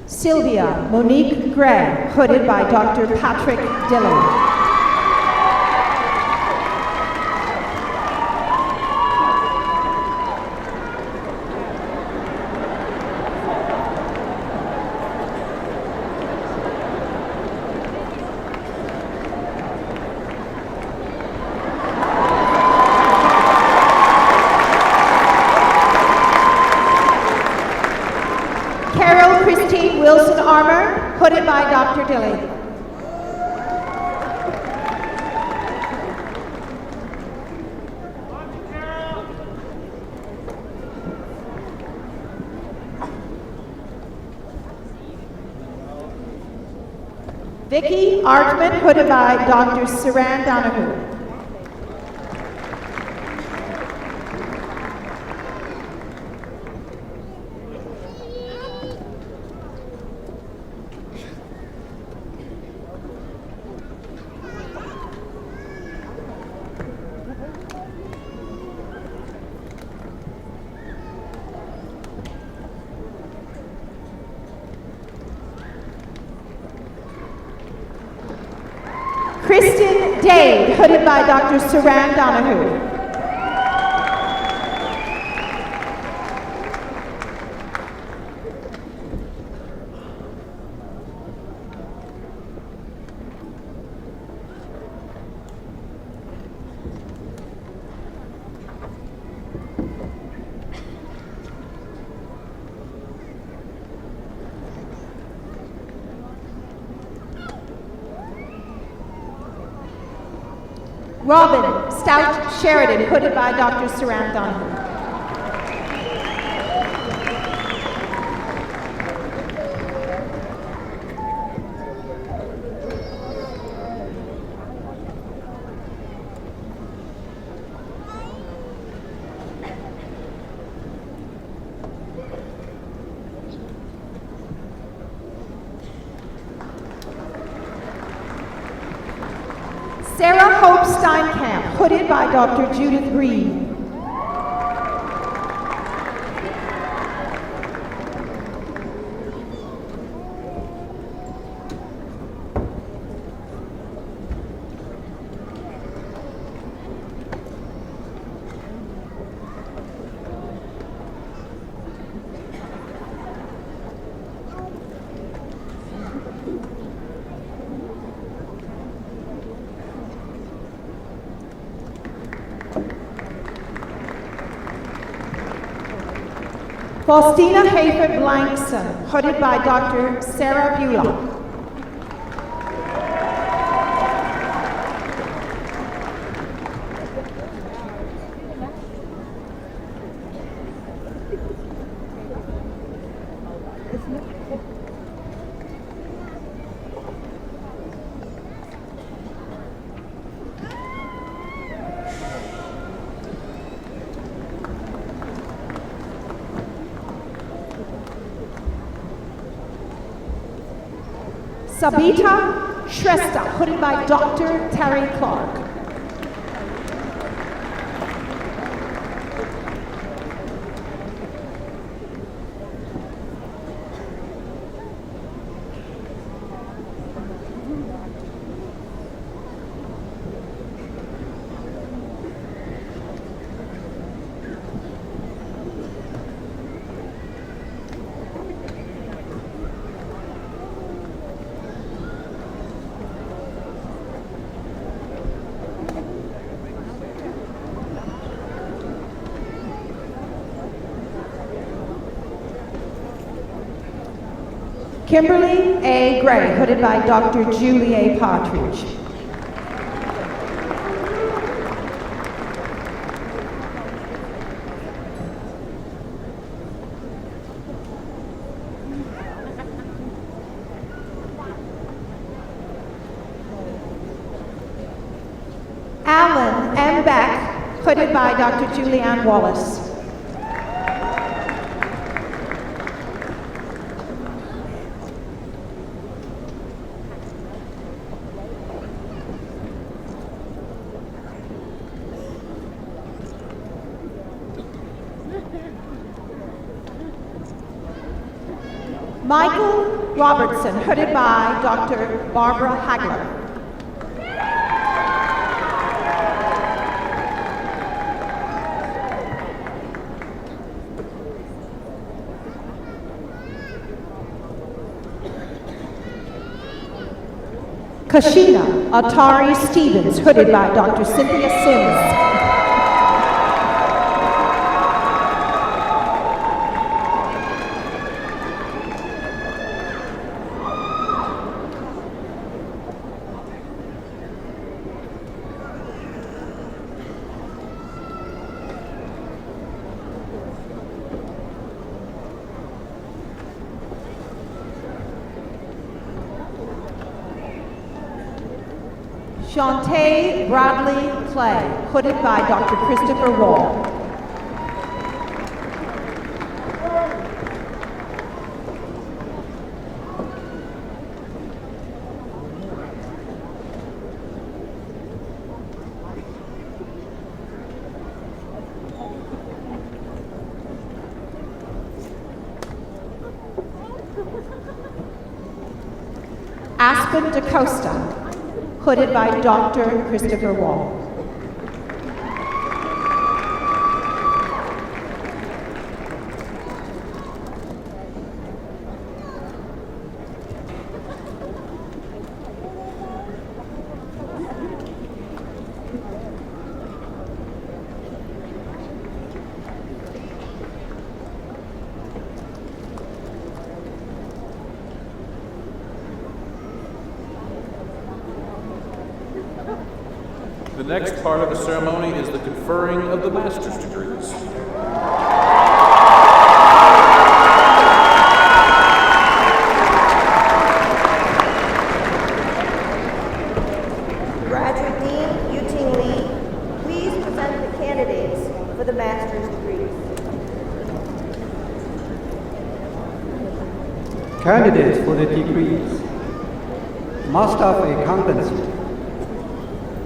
Sylvia Monique Gray, hooded by Dr. Patrick Dillon. Wilson Armour, hooded by Dr. Dilly. Vicky Artman, hooded by Dr. Saran Donahue. Kristen Dade, hooded by Dr. Saran Donahue. Robin Stout Sheridan, hooded by Dr. Saran Donahue. Sarah Hope Steinkamp, hooded by Dr. Judith Green. Faustina Hayford Blankson, hooded by Dr. Sarah Beulah. Sabita Shrestha, hooded by Dr. Terry Clark. Kimberly A. Gray, hooded by Dr. Julie A. Partridge. Alan M. Beck, hooded by Dr. Julianne Wallace. Michael Robertson, hooded by Dr. Barbara Hagler. Kashina Atari Stevens, hooded by Dr. Cynthia Sims. Shantae Bradley Clay, hooded by Dr. Christopher Wall. Aspen DaCosta, hooded by Dr. Christopher Wall. The next part of the ceremony is the conferring of the master's degrees. Graduate Dean Yuting Lee, please present the candidates for the master's degrees. Candidates for the degrees: Master of Accountancy,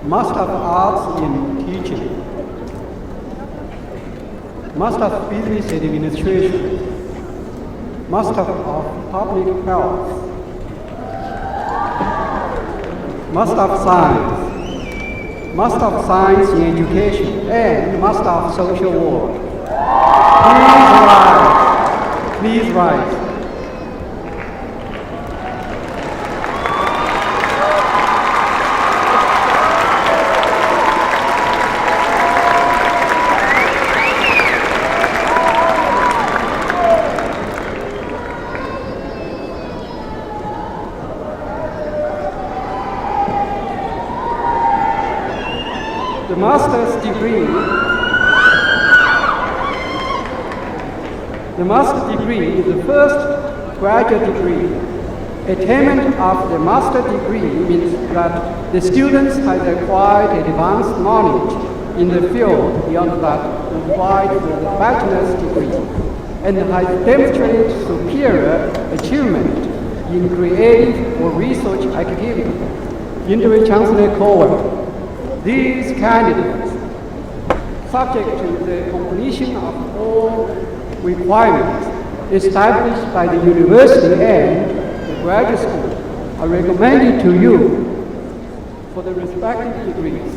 Master of Arts in Teaching, Master of Business Administration, Master of Public Health, Master of Science, Master of Science in Education, and Master of Social Work. Please rise. Please rise. The master's degree is the first graduate degree. Attainment of the master's degree means that the students have acquired advanced knowledge in the field beyond that required for the bachelor's degree, and has demonstrated superior achievement in creative or research activity. Interim Chancellor Cowell. These candidates, subject to the completion of all requirements established by the university and the graduate school, are recommended to you for the respective degrees.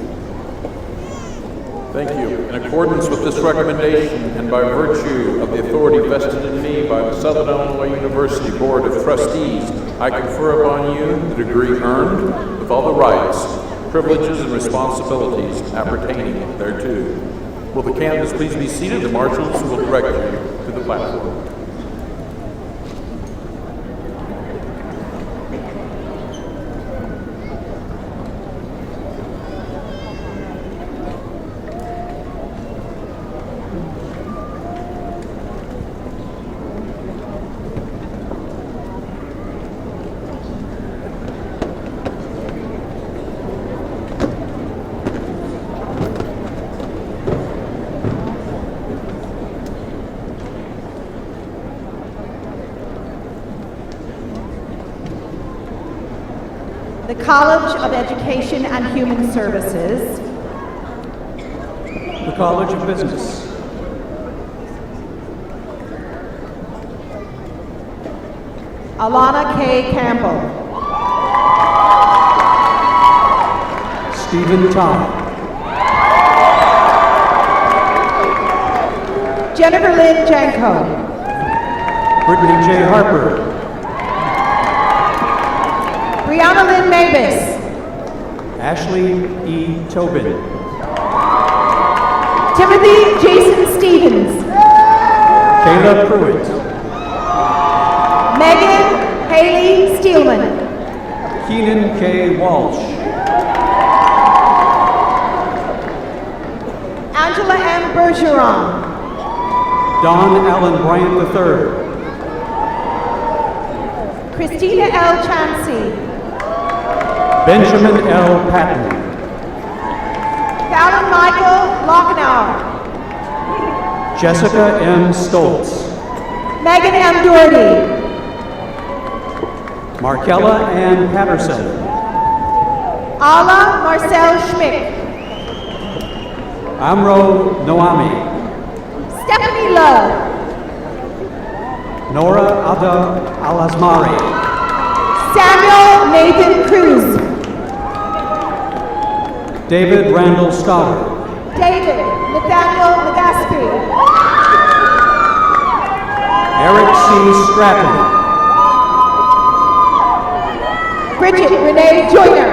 Thank you. In accordance with this recommendation and by virtue of the authority vested in me by the Southern Illinois University Board of Trustees, I confer upon you the degree earned with all the rights, privileges, and responsibilities appertaining thereto. Will the candidates please be seated? The marshals will direct you to the platform. College of Education and Human Services, the College of Business, Alana K. Campbell, Stephen Todd, Jennifer Lynn Janko, Brittany J. Harper, Brianna Lynn Mavis, Ashley E. Tobin, Timothy Jason Stevens, Kayla Pruitt, Megan Haley Steelman, Keenan K. Walsh, Angela M. Bergeron, Don Allen Bryant III, Christina L. Chansey, Benjamin L. Patton, Fallon Michael Lockenauer, Jessica M. Stoltz, Megan M. Doherty, Markella Ann Patterson, Ala Marcel Schmidt, Amro Noami, Stephanie Love, Nora Ada Al-Asmari, Samuel Nathan Cruz, David Randall Stoddard, David Nathaniel Legaspi, Eric C. Stratton, Bridget Renee Joyner,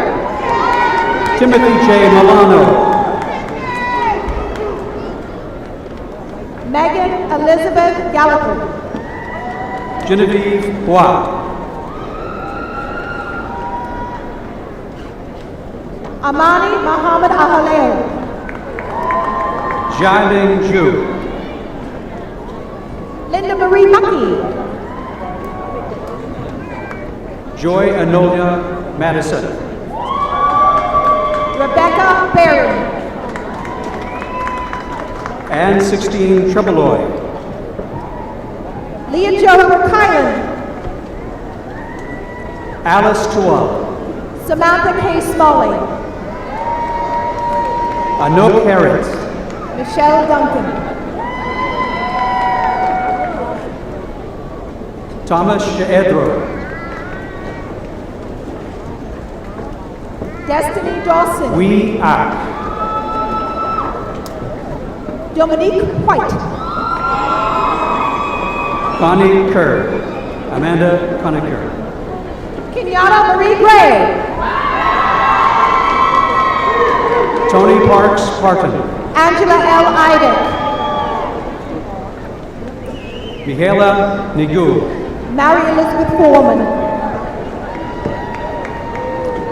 Timothy J. Milano, Megan Elizabeth Gallagher, Genevieve Bois, Amani Muhammad Ahaleo, Jialing Zhu, Linda Marie Mucky, Joy Anolia Madison, Rebecca Barry, Anne 16 Trebeloy, Leah Jo Burkylan, Alice Tua, Samantha K. Smalley, Anouk Harris, Michelle Duncan, Thomas Sheedro, Destiny Dawson, Wee Ak, Dominique White, Connie Kerr, Amanda Conacher, Kenyatta Marie Gray, Tony Parks Parton, Angela L. Idek, Mihaela Nigu, Mary Elizabeth Foreman,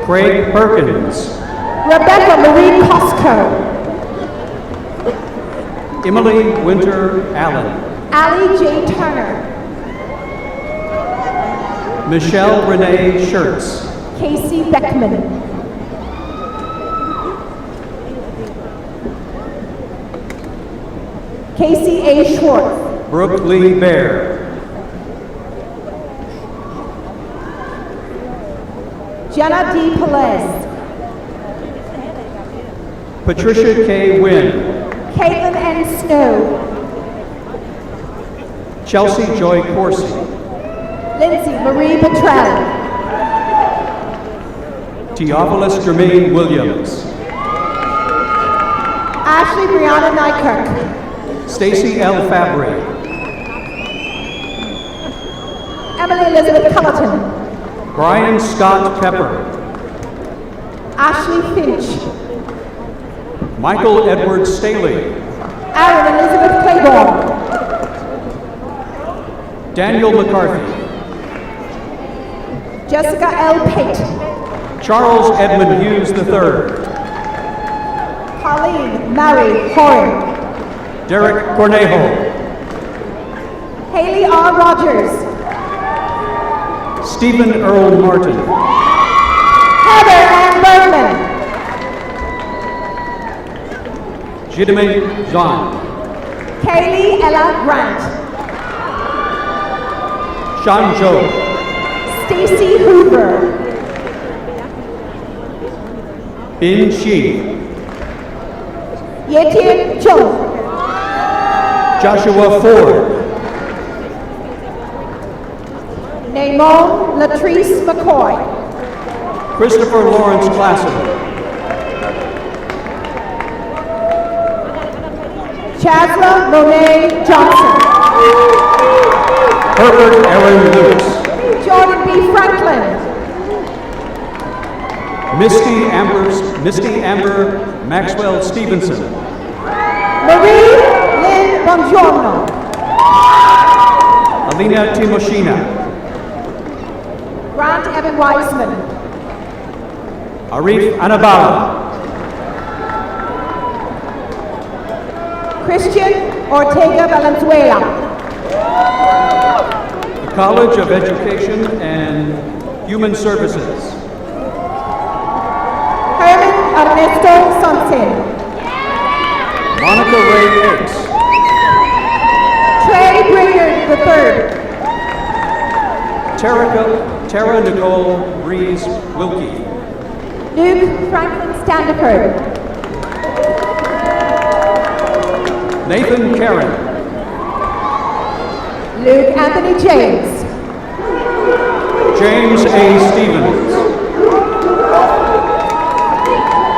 Craig Perkins, Rebecca Marie Costco, Emily Winter Allen, Allie J. Turner, Michelle Renee Schertz, Casey Beckman, Casey A. Schwartz, Brooke Lee Bear, Jenna D. Pelez, Patricia K. Wynn, Caitlin N. Snow, Chelsea Joy Corsi, Lindsay Marie Petrell, Theophilus Jermaine Williams, Ashley Brianna Nykirk, Stacy L. Fabry, Emily Elizabeth Cullerton, Brian Scott Pepper, Ashley Finch, Michael Edward Staley, Aaron Elizabeth Claiborne, Daniel McCarthy, Jessica L. Pate, Charles Edmund Hughes III, Colleen Mary Horan, Derek Cornejo, Haley R. Rogers, Stephen Earl Martin, Heather Ann Bergman, Jidime Zahn, Kaylee Ella Grant, Sean Zhou, Stacy Hoover, Bin Shi, Yetian Chung, Joshua Ford, Namon Latrice McCoy, Christopher Lawrence Classen, Chasla Monet Johnson, Herbert Aaron Lewis, Jordan B. Franklin, Misty Amber Maxwell Stevenson, Marie Lynn Bongiorno, Alina Timoshina, Grant Evan Weisman, Arif Anabala, Christian Ortega Valenzuela, the College of Education and Human Services, Herman Ernesto Sonsen, Monica Ray Hicks, Trey Brainerd III, Tara Nicole Rees Wilkie, Luke Franklin Standiford, Nathan Karen, Luke Anthony James, James A. Stevens,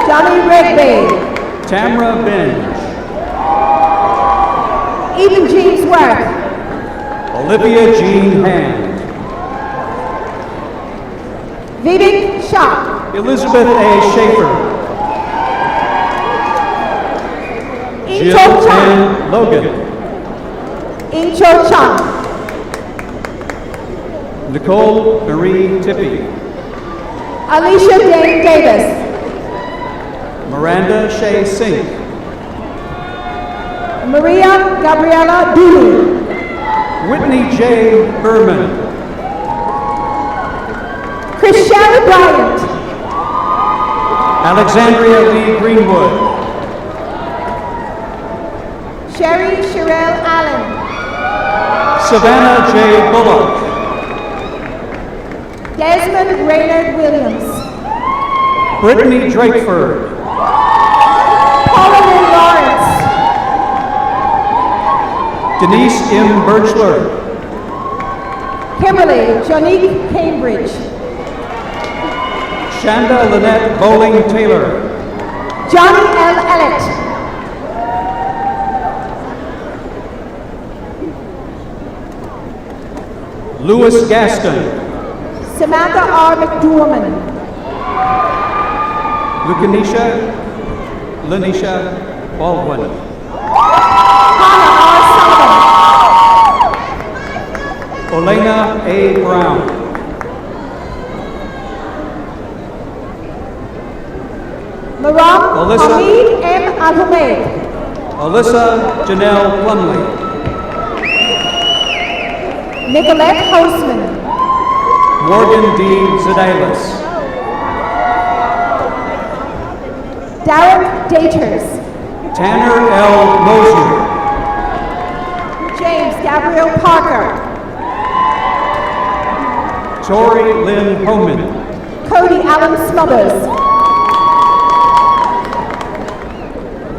Johnny Rigby, Tamra Binge, Ethan James Worth, Olivia Jean Hand, Vivek Shah, Elizabeth A. Schaefer, Jill Incho Chan, Ann Logan, Incho Chan, Nicole Marie Tippy, Alicia Dane Davis, Miranda Shea Sink, Maria Gabriela Dooley, Whitney J. Berman, Christiana Bryant, Alexandria Lee Greenwood, Sherry Sherelle Allen, Savannah J. Bullock, Desmond Raynard Williams, Brittany Drakeford, Paula Lynn Lawrence, Denise M. Birchler, Kimberly Jonique Cambridge, Shanda Lynette Bowling Taylor, Johnny L. Ellett, Louis Gaston, Samantha R. McDormand, Lanisha Baldwin, Hannah R. Sullivan, Olena A. Brown, Maram Alyssa. Hamid M. Alhumaid, Alyssa Janelle Plumley, Nicolette Houseman, Morgan D. Zedalus, Derek Daters, Tanner L. Mosier, James Gabriel Parker, Tori Lynn Homan, Cody Allen Smothers,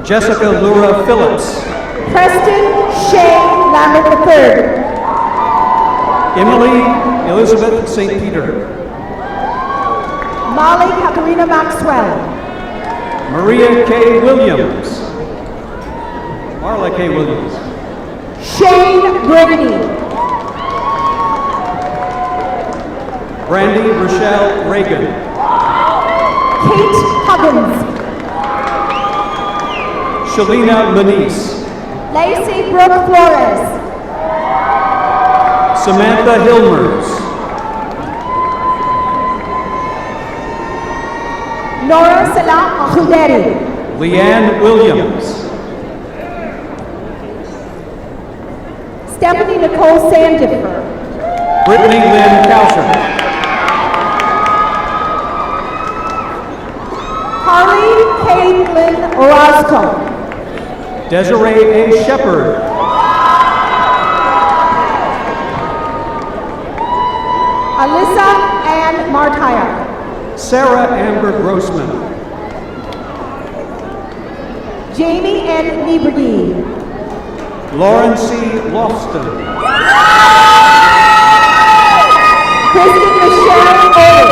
Jessica Lura Phillips, Preston Shane Lambert III, Emily Elizabeth St. Peter, Molly Katharina Maxwell, Maria K. Williams, Marla K. Williams, Shane Brady, Brandy Rochelle Reagan, Kate Huggins, Shalina Manise, Lacey Brooke Flores, Samantha Hilmers, Nora Salah Khuderi, Leanne Williams, Stephanie Nicole Sandifer, Brittany Lynn Cowsher, Carly Caitlin Orozco, Desiree A. Shepard, Alyssa Ann Martire, Sarah Amber Grossman, Jamie N. Liberty. Lauren C. Lofston. Kristen Michelle Owen.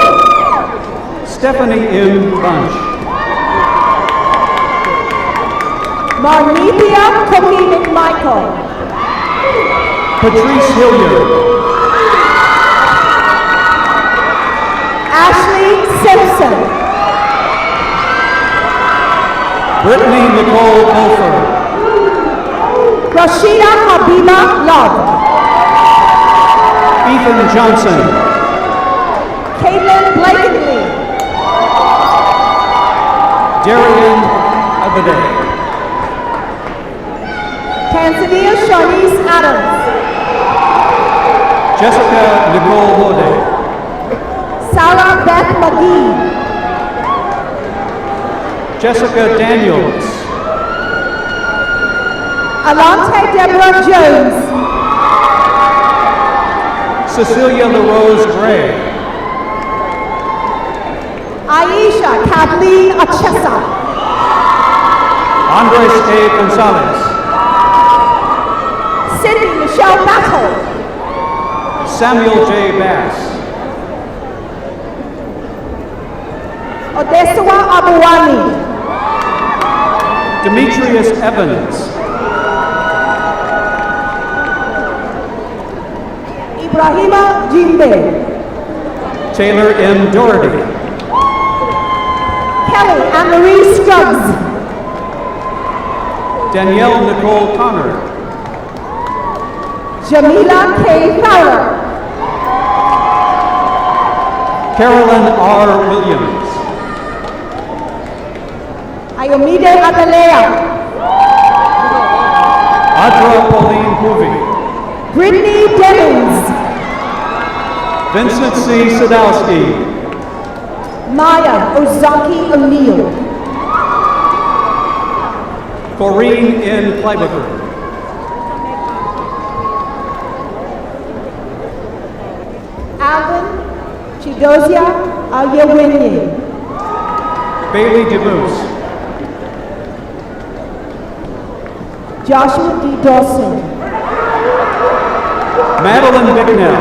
Stephanie M. Bunch. Marnithia Cookie McMichael. Patrice Hilliard. Ashley Simpson. Brittany Nicole Ofer. Rashida Habiba Love. Ethan Johnson. Caitlin Blakeney. Darian Abade. Tanzania Shanice Adams. Jessica Nicole Lode. Sarah Beth McGee. Jessica Daniels. Alante Deborah Jones. Cecilia LaRose Gray. Aisha Kathleen Achesa. Andres A. Gonzalez. Cindy Michelle Battle. Samuel J. Bass. Odesawa Abuwani. Demetrius Evans. Ibrahima Jimbe. Taylor M. Doherty. Kelly Anne-Marie Scruggs. Danielle Nicole Connor. Jamila K. Fowler. Carolyn R. Williams. Ayomide Adelea. Audra Pauline Hoovey. Brittany Devins. Vincent C. Sadowski. Maya Ozaki O'Neill. Corrine N. Kleibacher. Alvin Chidosia Ayewinye. Bailey DeMoose. Joshua D. Dawson. Madeline Bicknell.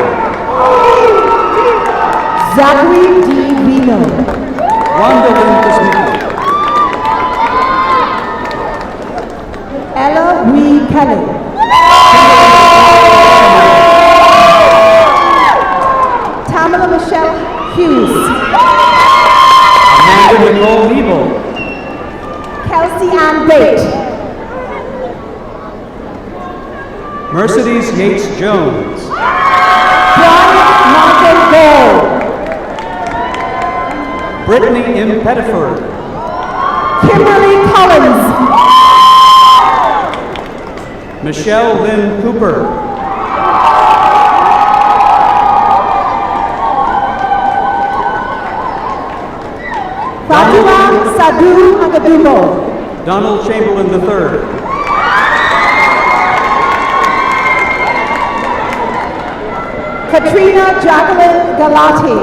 Zachary D. Vino. Rhonda Lynn Kosmicki. Ella Ree Kelly. Tamala Michelle Hughes. Amanda Nicole Nebo. Kelsey Ann Bate. Mercedes Yates Jones. Brian Martin Gold. Brittany M. Pettiford. Kimberly Collins. Michelle Lynn Cooper. Fatima Sadu Agadumo. Donald Chamberlain III. Katrina Jacqueline Galati.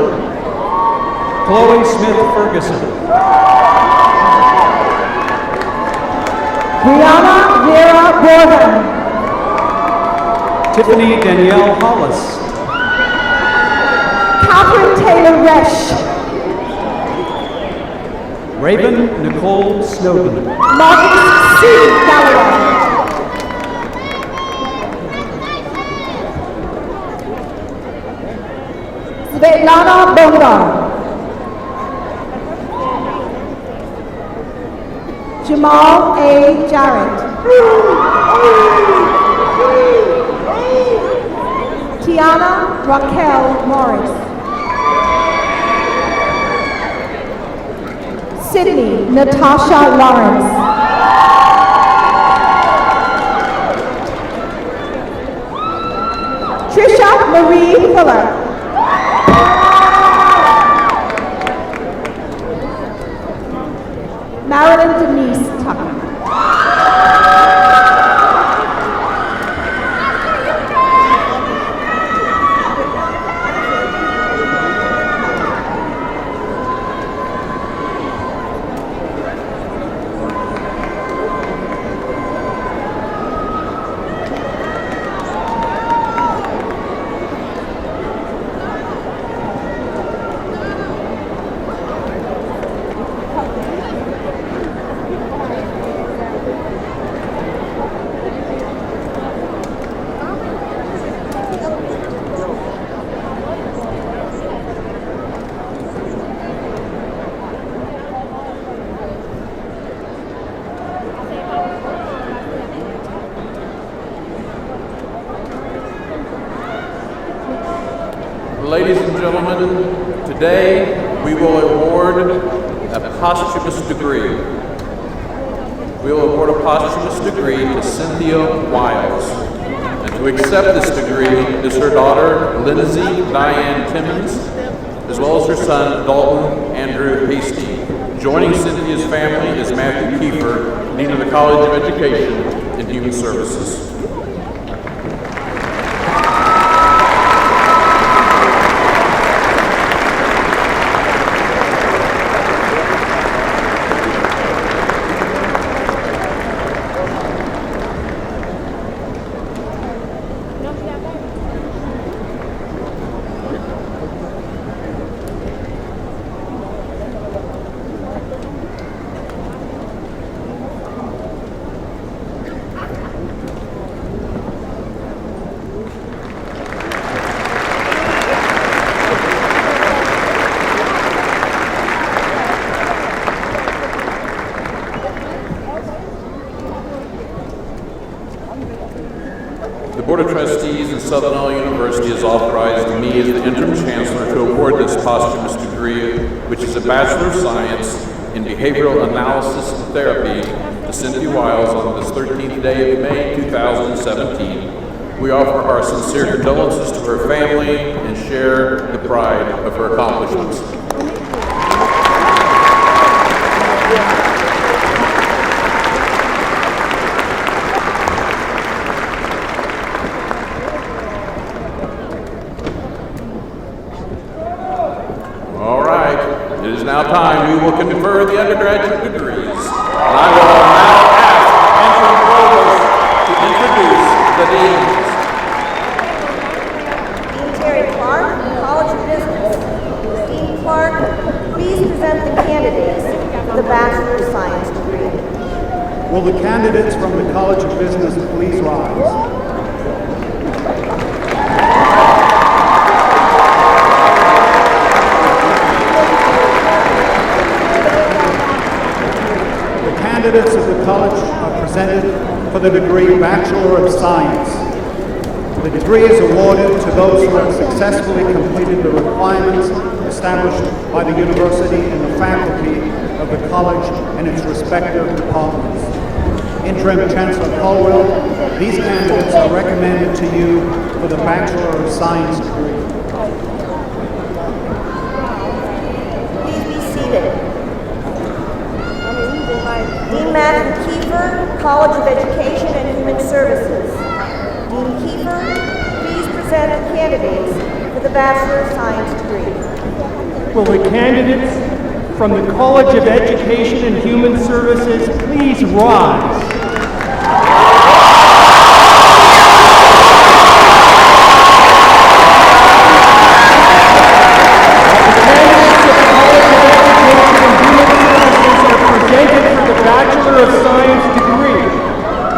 Chloe Smith Ferguson. Brianna Vera Borman. Tiffany Danielle Hollis. Catherine Taylor Resch. Raven Nicole Snowden. Marcus C. Galloway. Svetlana Bongar. Jamal A. Jarrett. Tiana Raquel Morris. Sydney Natasha Lawrence. Trisha Marie Fuller. Marilyn Denise Tucker. ladies and gentlemen, today we will award a posthumous degree. We will award a posthumous degree to Cynthia Wiles. And to accept this degree is her daughter, Lindsay Diane Timmons, as well as her son, Dalton Andrew Hasty. Joining Cynthia's family is Matthew Kiefer, Dean of the College of Education and Human Services. The Board of Trustees at Southern Illinois University has authorized me as the interim chancellor to award this posthumous degree, which is a Bachelor of Science in Behavioral Analysis and Therapy, to Cynthia Wiles on this 13th day of May 2017. We offer our sincere condolences to her family and share the pride of her accomplishments. It is now time we will confer the undergraduate degrees. And I will now ask Interim Provost to introduce the deans. Dean Terry Clark, College of Business. Dean Clark, please present the candidates for the Bachelor of Science degree. Will the candidates from the College of Business please rise? Candidates of the college are presented for the degree Bachelor of Science. The degree is awarded to those who have successfully completed the requirements established by the university and the faculty of the college and its respective departments. Interim Chancellor Caldwell, these candidates are recommended to you for the Bachelor of Science degree. Please be seated. Dean Matthew Kiefer, College of Education and Human Services. Dean Kiefer, please present the candidates for the Bachelor of Science degree. Will the candidates from the College of Education and Human Services please rise?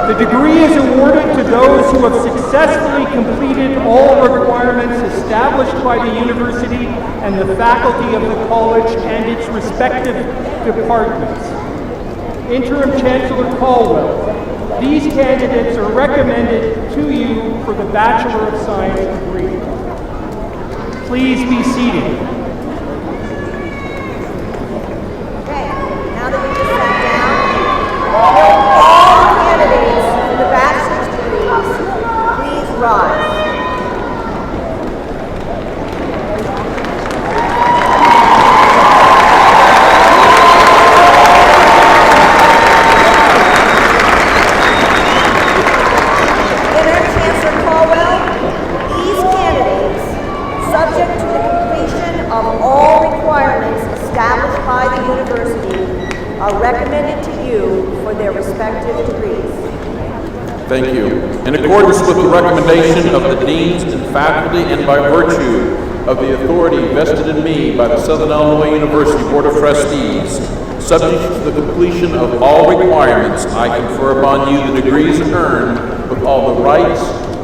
The degree is awarded to those who have successfully completed all requirements established by the university and the faculty of the college and its respective departments. Interim Chancellor Caldwell, these candidates are recommended to you for the Bachelor of Science degree. Please be seated. Okay, now that we just sat down, all candidates for the bachelor's degrees, please rise. Interim Chancellor Caldwell, these candidates, subject to the completion of all requirements established by the university, are recommended to you for their respective degrees. Thank you. In accordance with the recommendation of the deans and faculty and by virtue of the authority vested in me by the Southern Illinois University Board of Trustees, subject to the completion of all requirements, I confer upon you the degrees earned with all the rights,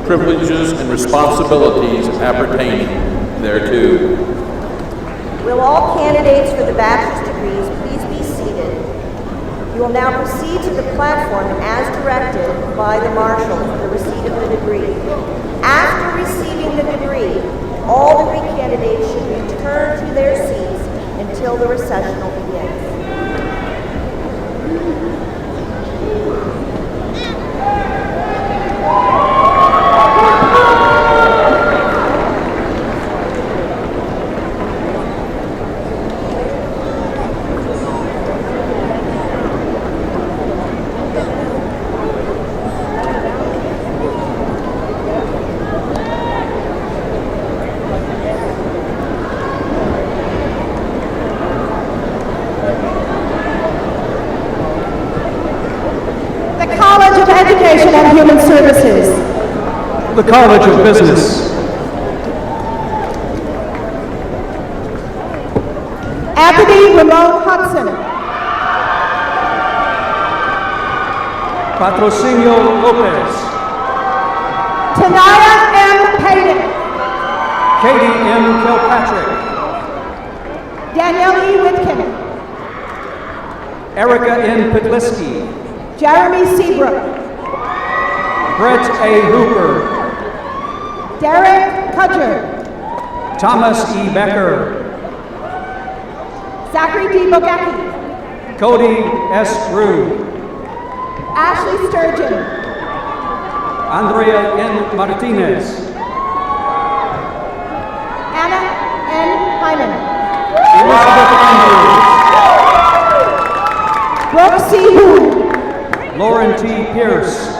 privileges, and responsibilities appertaining thereto. Will all candidates for the bachelor's degrees please be seated? You will now proceed to the platform as directed by the marshal for the receipt of the degree. After receiving the degree, All three candidates should return to their seats until the recessional begins. Education and Human Services. The College of Business. Anthony Ramon Hudson. Patrocinio Lopez. Tanaya M. Payton. Katie M. Kilpatrick. Danielle E. Whitkin. Erica N. Pitliski. Jeremy Seabrook. Brett A. Hooper. Derek Kudger. Thomas E. Becker. Zachary D. Bogacki. Cody S. Rue. Ashley Sturgeon. Andrea N. Martinez. Anna N. Hyman. Elizabeth Andrews. Brooke C. Boone. Lauren T. Pierce.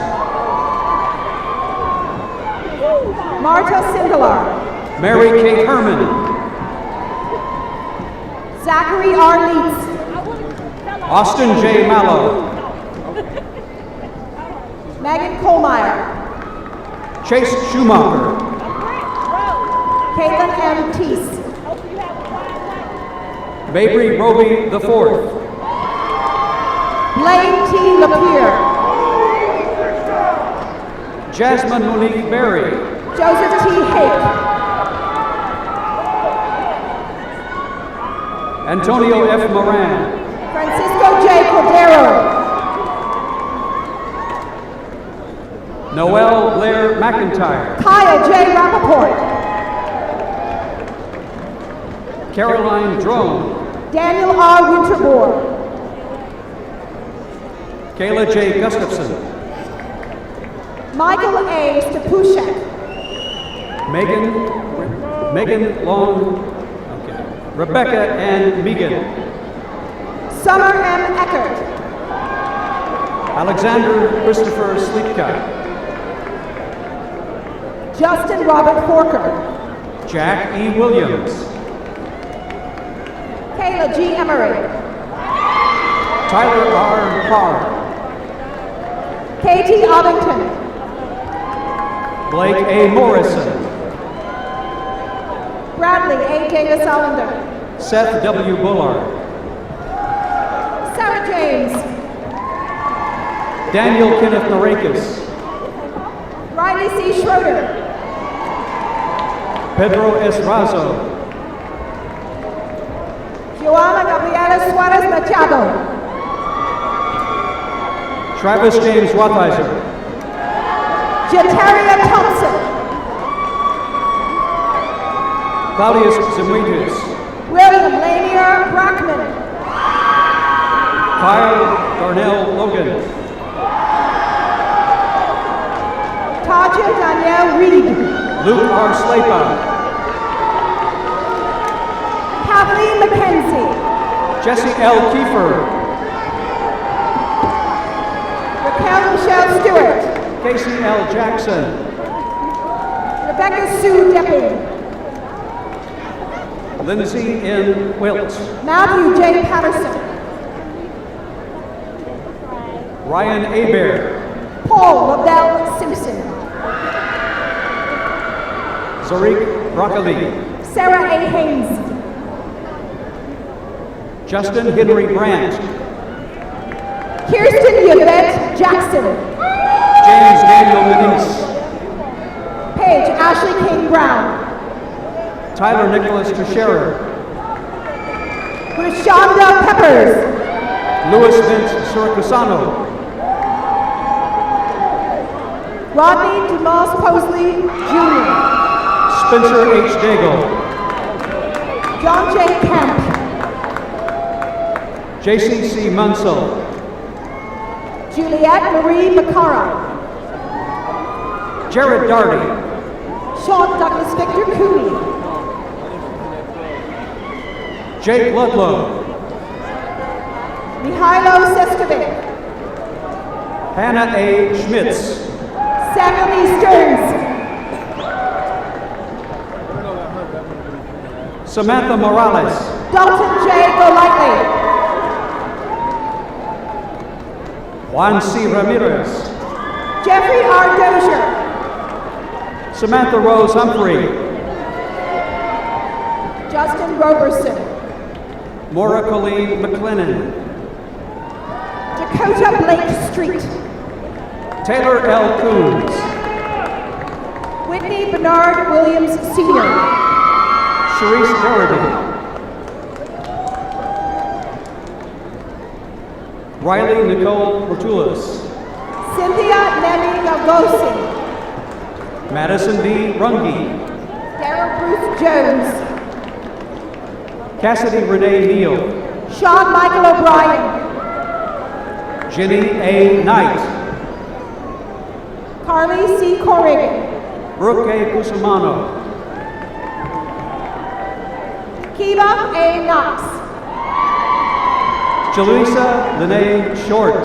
Marta Sindelar. Mary Kate Herman. Zachary R. Leitz. Austin J. Mallow. Megan Kohlmeyer. Chase Schumacher. Caitlin M. Teese. Mabry Roby IV. Blaine T. Lapierre. Jasmine Monique Berry. Joseph T. Hake. Antonio F. Moran. Francisco J. Cordero. Noel Blair McIntyre. Kaya J. Rappaport. Caroline Drone. Daniel R. Winterbor. Kayla J. Gustafson. Michael A. Stapushek. Megan Long. Okay. Rebecca and Megan. Summer M. Eckert. Alexander Christopher Sleepka. Justin Robert Forker. Jack E. Williams. Kayla G. Emery. Tyler R. Carr. Katie Ovington. Blake A. Morrison. Bradley A. Davis Allender. Seth W. Bullard. Sarah James. Daniel Kenneth Narakis. Riley C. Schroeder. Pedro S. Razo. Joana Gabriela Suarez Machado. Travis James Rothheiser. Jataria Thompson. Claudius Zemuitis. William Lanier Brackman. Kyle Darnell Logan. Taja Danielle Reed. Luke R. Slapa. Kathleen McKenzie. Jesse L. Kiefer. Raquel Michelle Stewart. Casey L. Jackson. Rebecca Sue Depping. Lindsay N. Wilt. Matthew J. Patterson. Ryan Abear. Paul Lavelle Simpson. Zarik Broccoli. Sarah A. Haynes. Justin Henry Brandt. Kirsten Yvette Jackson. James Daniel Denise. Paige Ashley King Brown. Tyler Nicholas Teixeira. Rashonda Peppers. Louis Vince Suricusano. Rodney Dumas Posley Jr. Spencer H. Daigle. John J. Kemp. JCC Munsell. Juliette Marie Macara. Jared Darty. Sean Douglas Victor Cooney. Jake Ludlow. Mihailo Seskovic. Hannah A. Schmitz. Samuel E. Stearns. Samantha Morales. Dalton J. Golightly. Juan C. Ramirez. Jeffrey R. Dozier. Samantha Rose Humphrey. Justin Roberson. Maura Colleen McLennan. Dakota Blake Street. Taylor L. Coons. Whitney Bernard Williams Sr. Sharice Doherty. Riley Nicole Portulas. Cynthia Nemi Galgosi. Madison D. Runge. Darrell Bruce Jones. Cassidy Renee Neal. Sean Michael O'Brien. Jenny A. Knight. Carly C. Corrigan. Brooke A. Cusimano. Kiva A. Knox. Jaleesa Lene Short.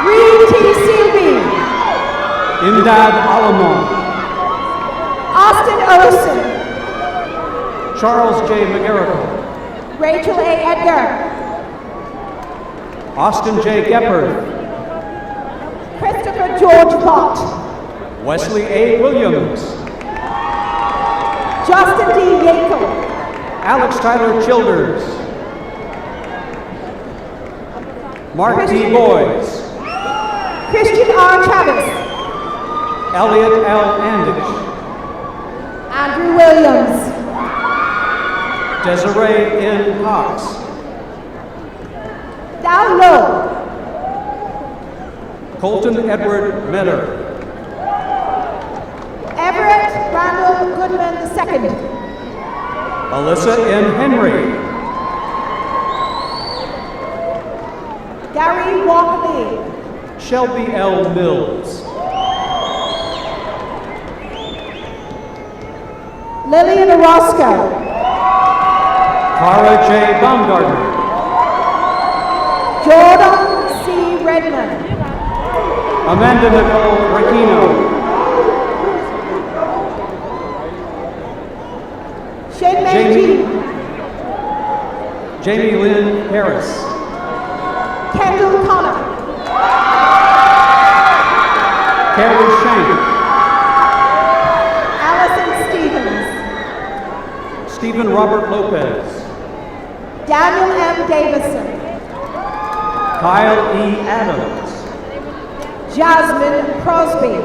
Reed T. Seelby. Imdad Alamon. Austin Olson. Charles J. McGarrigle. Rachel A. Edgar. Austin J. Gephardt. Christopher George Vaught. Wesley A. Williams. Justin D. Yakel. Alex Tyler Childers. Mark D. Boyes. Christian R. Chavez. Elliot L. Andich. Andrew Williams. Desiree N. Cox. Dow Lowe. Colton Edward Metter. Everett Randall Goodman II. Alyssa N. Henry. Gary Walkley. Shelby L. Mills. Lillian Orozco. Tara J. Baumgartner. Jordan C. Redmond. Amanda Nicole Rakino. Jamie Lynn Harris. Kendall Connor. Carrie Shank. Allison Stevens. Stephen Robert Lopez. Daniel M. Davison. Kyle E. Adams. Jasmine Crosby.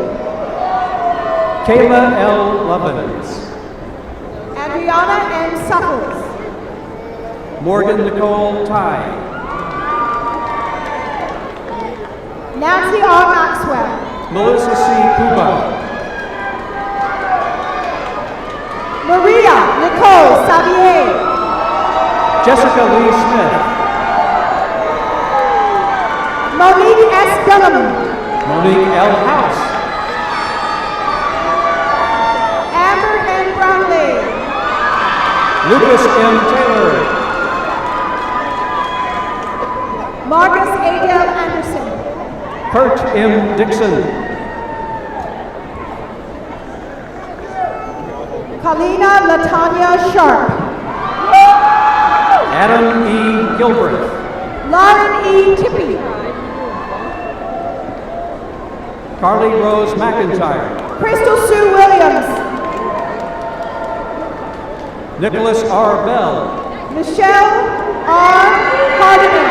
Kayla L. Lovins. Adriana M. Suckles. Morgan Nicole Ty. Nancy R. Maxwell. Melissa C. Kuba. Maria Nicole Savier. Jessica Lee Smith. Monique S. Dunham. Monique L. House. Amber N. Brownlee. Lucas M. Taylor. Marcus A. Dale Anderson. Kurt M. Dixon. Kalina Latanya Sharp. Adam E. Gilbert. Lauren E. Tippy. Carly Rose McIntyre. Crystal Sue Williams. Nicholas R. Bell. Michelle R. Hardiman.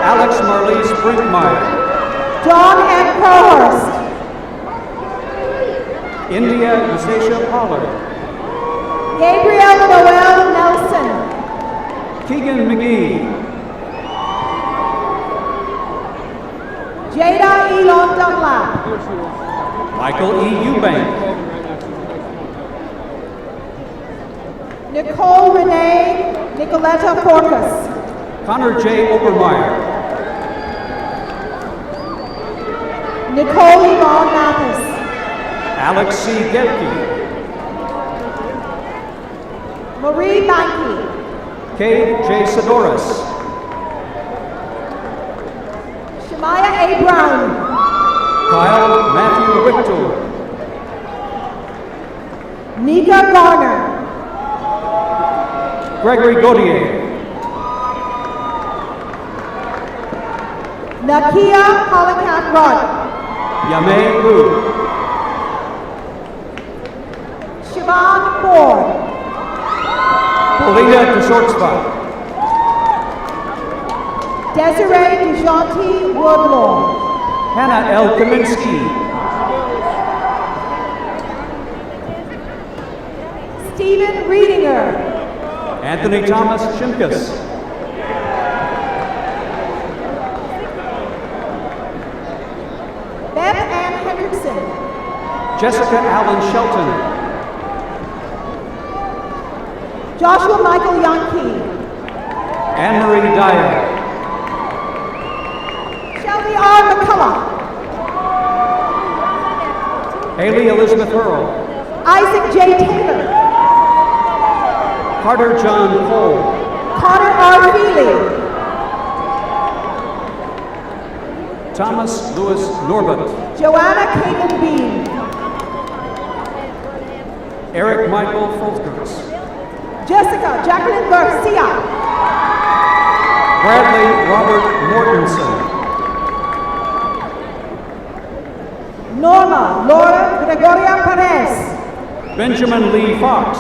Alex Marlise Brinkmeyer. Dawn M. Crowhurst. India Nastasia Pollard. Gabriel Noel Nelson. Keegan McGee. Jada Elon Dunlap. Michael E. Eubank. Nicole Renee Nicoletta Forcas. Connor J. Obermeyer. Nicole Yvonne Mathis. Alex C. Gedke. Marie Mankey. Kay J. Sidoris. Shemaya A. Brown. Kyle Matthew Wichtel. Nika Garner. Gregory Gaudier. Nakia Holocat Rod. Yame Lu. Siobhan Ford. Paulina DeShortsbach. Desiree DeJounte Woodlaw. Hannah L. Kaminsky. Stephen Reedinger. Anthony Thomas Shimkus. Beth Ann Hendrickson. Jessica Allen Shelton. Joshua Michael Yankee. Anne-Marie Dyer. Shelby R. McCullough. Haley Elizabeth Earl. Isaac J. Taylor. Carter John Cole. Connor R. Feely. Thomas Louis Norbert. Joanna Caitlin Bean. Eric Michael Folkers. Jessica Jacqueline Garcia. Bradley Robert Mortensen. Norma Laura Gregoria Perez. Benjamin Lee Fox.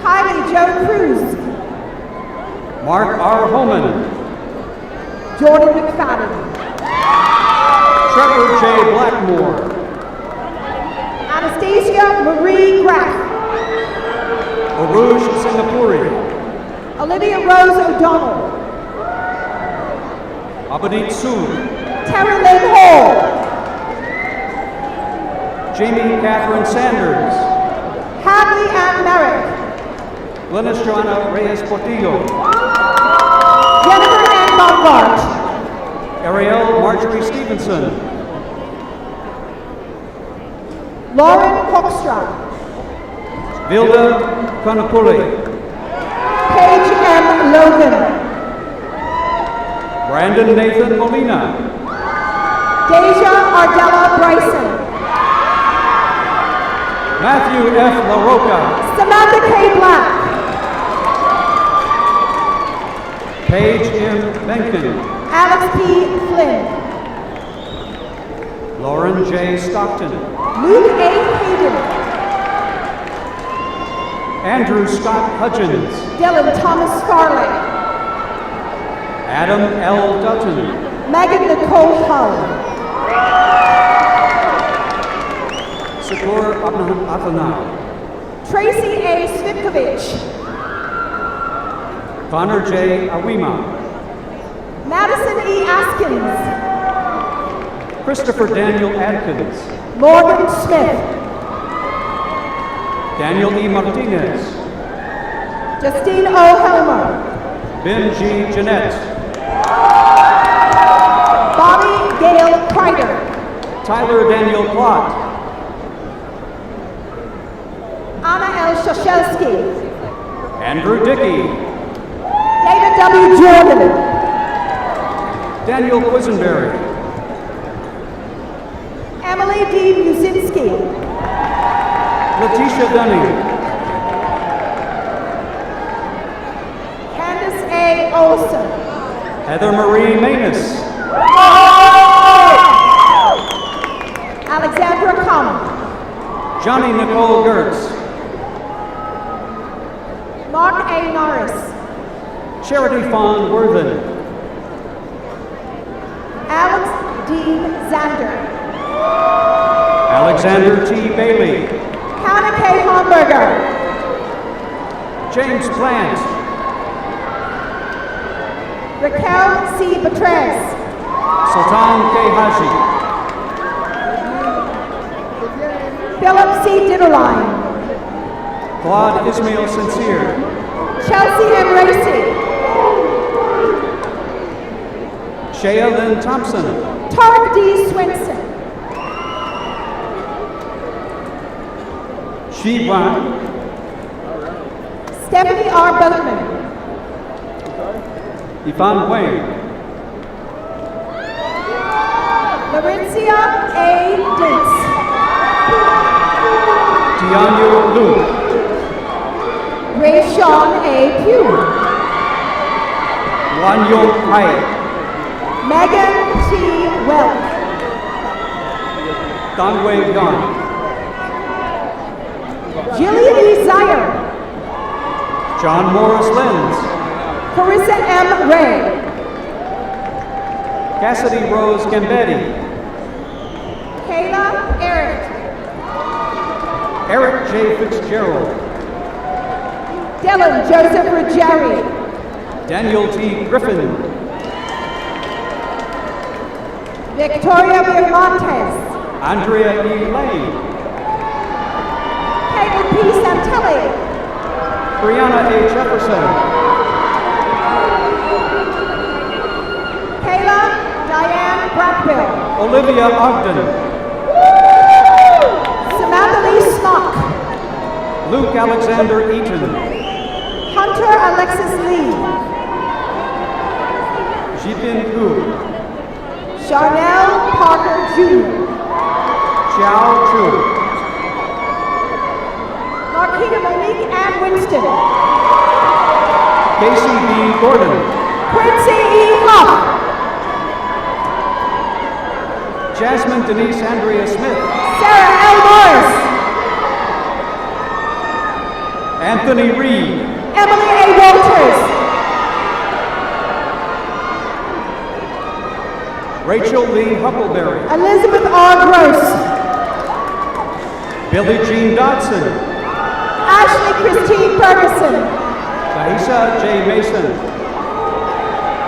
Kylie Joe Cruz. Mark R. Holman. Jordan McFadden. Trevor J. Blackmore. Anastasia Marie Graff. Aruj Singapuri. Olivia Rose O'Donnell. Abadit Sood. Tara Lynn Hall. Jamie Catherine Sanders. Hadley Ann Merrick. Glennis Joanna Reyes Portillo. Jennifer Ann Baumgart. Ariel Marjorie Stevenson. Lauren Hoekstra. Vilda Kanapuli. Paige M. Logan. Brandon Nathan Molina. Deja Ardella Bryson. Matthew F. LaRocca. Samantha K. Black. Paige M. Benkin. Alex P. Flynn. Lauren J. Stockton. Luke A. Hayden. Andrew Scott Hudgens. Dylan Thomas Farley. Adam L. Dutton. Megan Nicole Hull. Sakur Athanau. Tracy A. Svitkovich. Connor J. Awima. Madison E. Askins. Christopher Daniel Adkins. Morgan Smith. Daniel E. Martinez. Justine O. Helmer. Ben G. Jeanette. Bobby Gail Kreider. Tyler Daniel Plott. Anna L. Shoshelski. Andrew Dickey. David W. Jordan. Daniel Quisenberry. Emily D. Musinski. Letitia Dunning. Candace A. Olson. Heather Marie Manus. Alexandra Common. Johnny Nicole Gertz. Mark A. Norris. Charity Fawn Worthen. Alex Dean Zander. Alexander T. Bailey. Hannah K. Homburger. James Plant. Raquel C. Batres. Sultan K. Haji. Philip C. Ditterline. Claude Ismail Sincere. Chelsea M. Racy. Shea Lynn Thompson. Tarek D. Swinson. Shi Wan. Stephanie R. Boatman. Yvonne Wayne. Laurencia A. Dents. Tianyu Lu. Rayshawn A. Pugh. Wan Yong Hai. Megan T. Welk. Danwei Yan. Jillian E. Zier. John Morris Lenz. Carissa M. Ray. Cassidy Rose Gambetti. Kayla Eric. Eric J. Fitzgerald. Dylan Joseph Ruggieri. Daniel T. Griffin. Victoria Viramontes. Andrea E. Lane. Caitlin P. Santelli. Brianna A. Jefferson. Kayla Diane Brackbill. Olivia Ogden. Samantha Lee Smock. Luke Alexander Eaton. Hunter Alexis Lee. Jipin Hu. Charnel Parker Jr. Xiao Chu. Marquita Monique Ann Winston. Casey B. Gordon. Quincy E. Huff. Jasmine Denise Andrea Smith. Sarah L. Morris. Anthony Reed. Emily A. Walters. Rachel Lee Huckleberry. Elizabeth R. Gross. Billie Jean Dodson. Ashley Christine Ferguson. Thaisa J. Mason.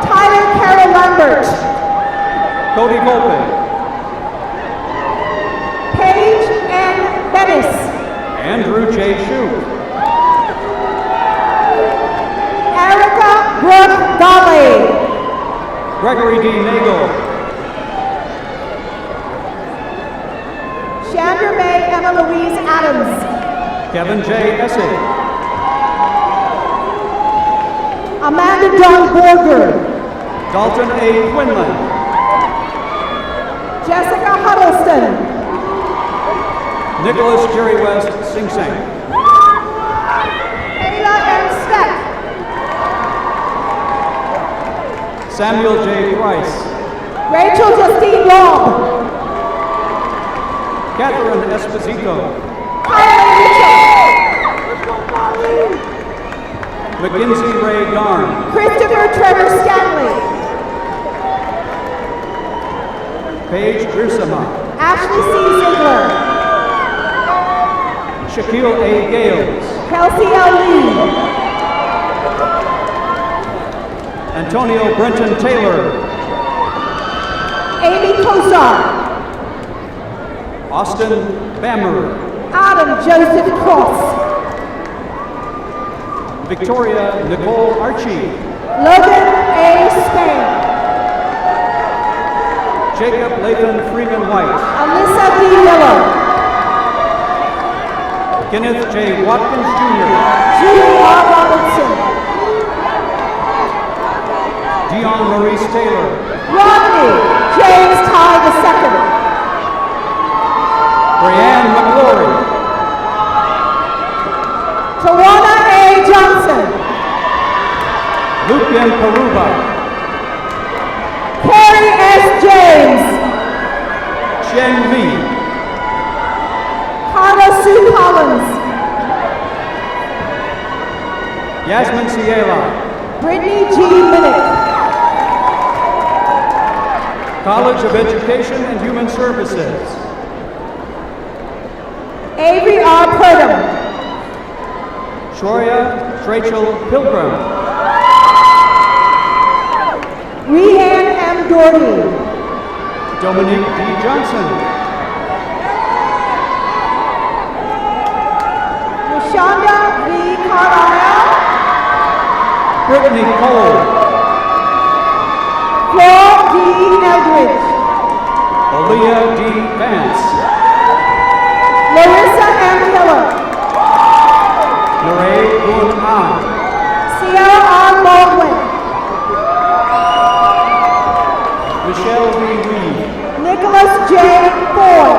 Tyler Carol Lambert. Cody Volpe. Paige N. Bennis. Andrew J. Shue. Erica Brooke Golly. Gregory D. Nagel. Chandra May Emma Louise Adams. Kevin J. Essig. Amanda Dawn Borger. Dalton A. Quinlan. Jessica Huddleston. Nicholas Jerry West Sing Sing. Kayla M. Speck. Samuel J. Price. Rachel Justine Long. Catherine Esposito. Kylie Mitchell. Mackenzie Ray Garn. Christopher Trevor Stanley. Paige Grisama. Ashley C. Ziegler. Shaquille A. Gales. Kelsey L. Lee. Antonio Brenton Taylor. Amy Kosar. Austin Bammer. Adam Joseph Cross. Victoria Nicole Archie. Logan A. Spain. Jacob Lathan Freeman White. Alyssa D. Miller. Kenneth J. Watkins Jr. Julie R. Robinson. Dion Maurice Taylor. Rodney James Ty II. Brianne McClory. Tawana A. Johnson. Lucian Peruba. Carrie S. James. Chen Lee. Carla Sue Collins. Yasmin Ciela. Brittany G. Minnick. College of Education and Human Services. Avery R. Purdom. Shoria Rachel Pilgrim. Rehan M. Doherty. Dominique D. Johnson. Brittany Cole. Flor D. Eldridge. Aaliyah D. Vance. Larissa M. Miller. Noray Boon An. Sierra R. Baldwin. Michelle V. Reed. Nicholas J. Ford.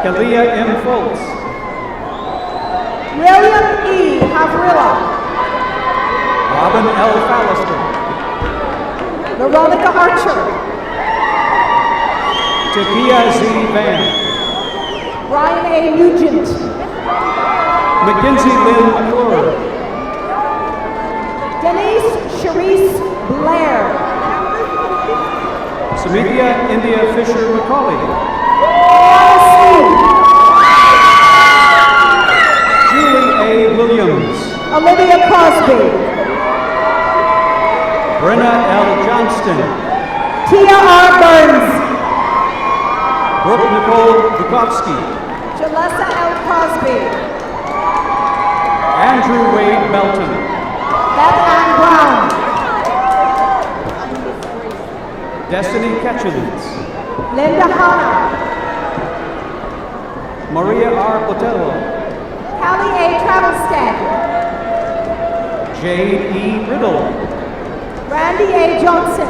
Kalia M. Foltz. William E. Havrilla. Robin L. Fallister. Veronica Archer. Takia Z. Van. Brian A. Nugent. Mackenzie Lynn McClure. Denise Charisse Blair. Samithia India Fisher McCauley. Julie A. Williams. Olivia Crosby. Brenna L. Johnston. Tia R. Burns. Brooke Nicole Bukowski. Jalessa L. Crosby. Andrew Wade Melton. Beth Ann Brown. Destiny Ketchens. Linda Hanna. Maria R. Botello. Callie A. Travelstead. Jade E. Riddle. Randy A. Johnson.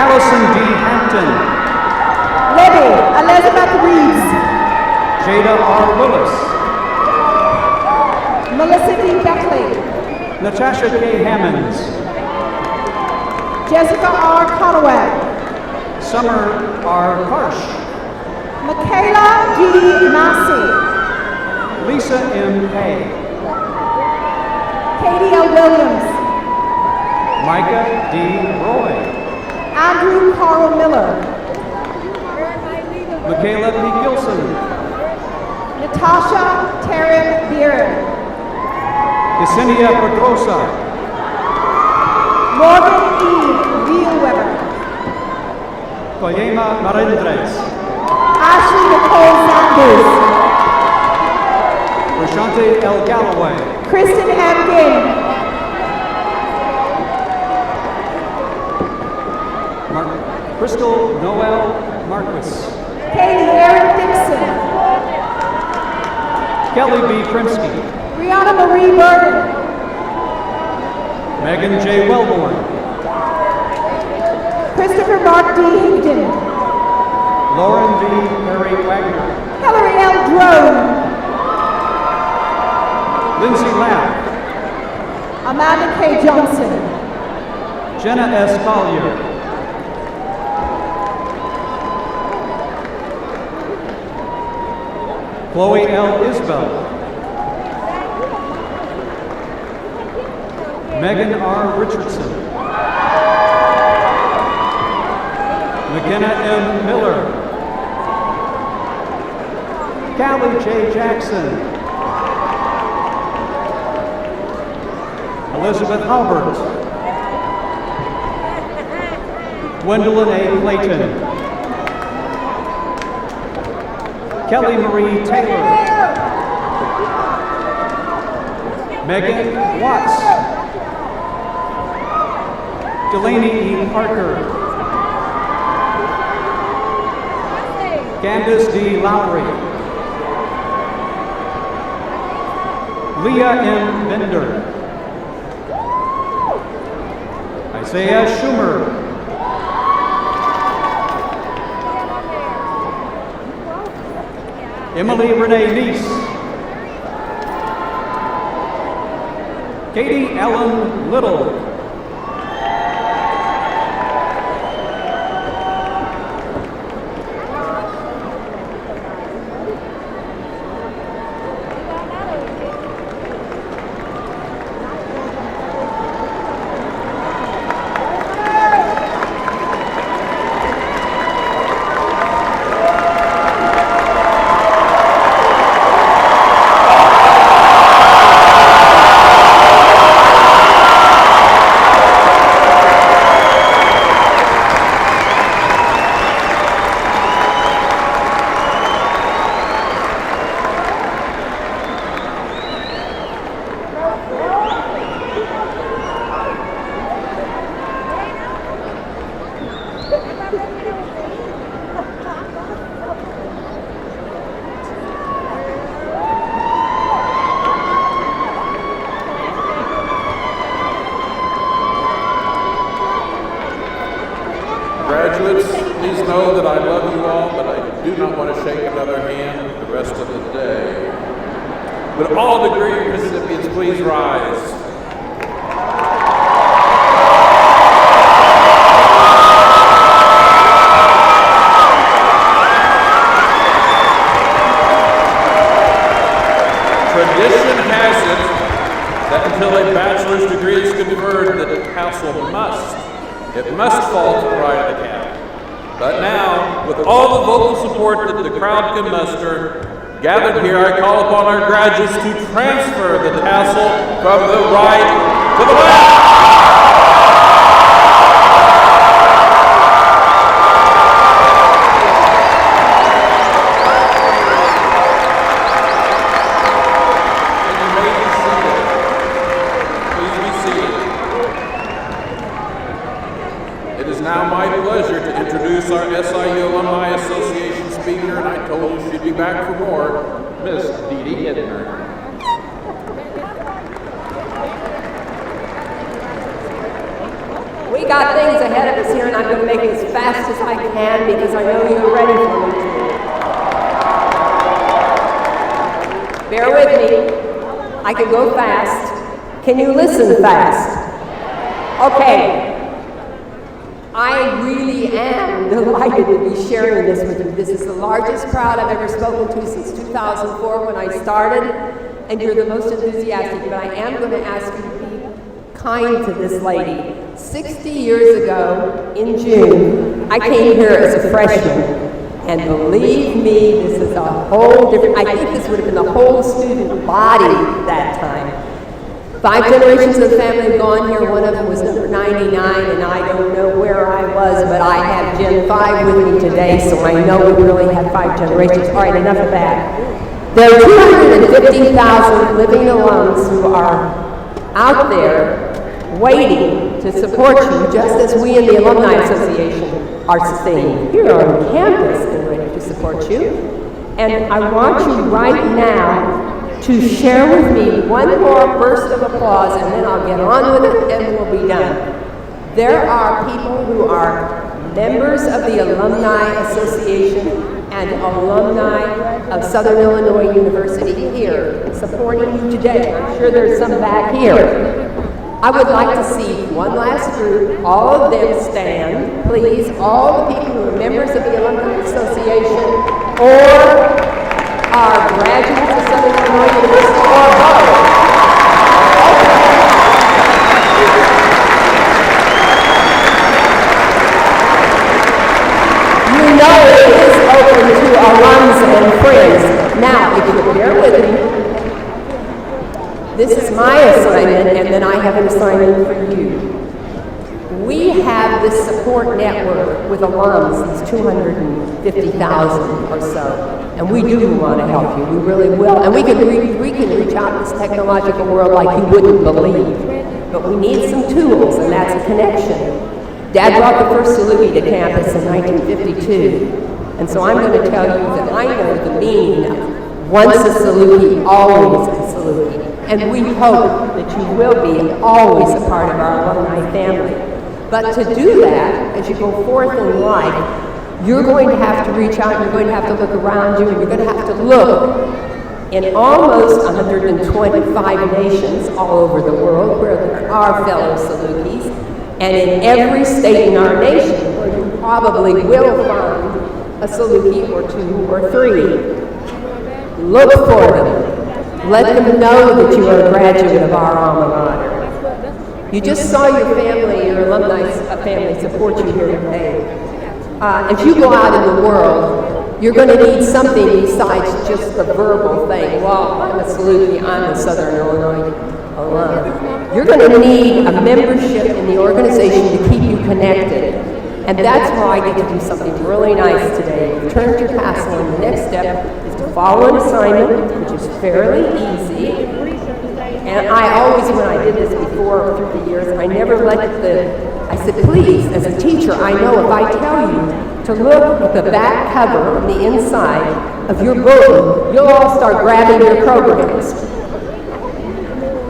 Allison D. Hampton. Libby Elizabeth Reeves. Jada R. Willis. Melissa D. Beckley. Natasha K. Hammonds. Jessica R. Conaway. Summer R. Karsh. Michaela D. Massey. Lisa M. Hay. Katie L. Williams. Micah D. Roy. Andrew Carl Miller. Michaela P. Gilson. Natasha Taryn Beer. Yesenia Pedrosa. Morgan E. Vielweber. Koyema Marendres. Ashley Nicole Sanders. Rashante L. Galloway. Kristen M. Ginn. Crystal Noel Marquis. Katie Erin Dixon. Kelly B. Primsky. Brianna Marie Burden. Megan J. Wellborn. Christopher Mark D. Higdon. Lauren D. Perry Wagner. Hillary L. Drone. Lindsay Lapp. Amanda K. Johnson. Jenna S. Collier. Chloe L. Isbell. Megan R. Richardson. McKenna M. Miller. Callie J. Jackson. Elizabeth Halbert. Gwendolyn A. Clayton. Kelly Marie Taylor. Megan Watts. Delaney E. Parker. Candace D. Lowry. Leah M. Bender. Isaiah Schumer. Emily Renee Neese. Katie Ellen Little. graduates, please know that I love you all, but I do not want to shake another hand the rest of the day. Would all degree recipients please rise? Tradition has it that until a bachelor's degree is conferred, the Tassel must fall to the right of the cap. But now, with all the vocal support that the crowd can muster, gathered here, I call upon our graduates to transfer the tassel from the right to the left. Our SIU Alumni Association speaker, and I told you she'd be back for more, Miss Dee Dee Edner. We got things ahead of us here, and I'm going to make it as fast as I can because I know you're ready for me to. Bear with me. I can go fast. Can you listen fast? Okay. I really am delighted to be sharing this with you. This is the largest crowd I've ever spoken to since 2004 when I started, and you're the most enthusiastic, but I am going to ask you to be kind to this lady. 60 years ago, in June, I came here as a freshman, and believe me, this is a whole different, I think this would have been the whole student body that time. 5 generations of the family have gone here. One of them was number 99, and I don't know where I was, but I have Gen 5 with me today, so I know we really had 5 generations. All right, enough of that. There are 250,000 living alums who are out there waiting to support you, just as we in the Alumni Association are staying here on campus and ready to support you. And I want you right now to share with me one more burst of applause, and then I'll get on with it and we'll be done. There are people who are members of the Alumni Association and alumni of Southern Illinois University here supporting you today. I'm sure there's some back here. I would like to see one last group, all of them stand, please, all the people who are members of the Alumni Association or are graduates of Southern Illinois University or both. You know it is open to alums and friends. Now, if you bear with me, this is my assignment, and then I have an assignment for you. We have this support network with alums, these 250,000 or so. And we do want to help you, we really will. And we can reach out in this technological world like you wouldn't believe. But we need some tools, and that's a connection. Dad brought the first Saluki to campus in 1952. And so I'm going to tell you that I know the meaning of once a Saluki, always a Saluki. And we hope that you will be always a part of our alumni family. But to do that, as you go forth in life, you're going to have to reach out, you're going to have to look around you, and you're going to have to look in almost 125 nations all over the world where there are fellow Salukis, and in every state in our nation where you probably will find a Saluki or 2 or 3. Look for them. Let them know that you are a graduate of our alma mater. You just saw your family, your alumni family support you here today. If you go out in the world, you're going to need something besides just the verbal thing. Well, I'm a Saluki, I'm a Southern Illinois alum. You're going to need a membership in the organization to keep you connected. And that's where I get to do something really nice today. You've turned your tassel, and the next step is to follow an assignment, which is fairly easy. And I always, when I did this before through the years, I never let I said, please, as a teacher, I know if I tell you to look at the back cover on the inside of your book, you'll all start grabbing your programs.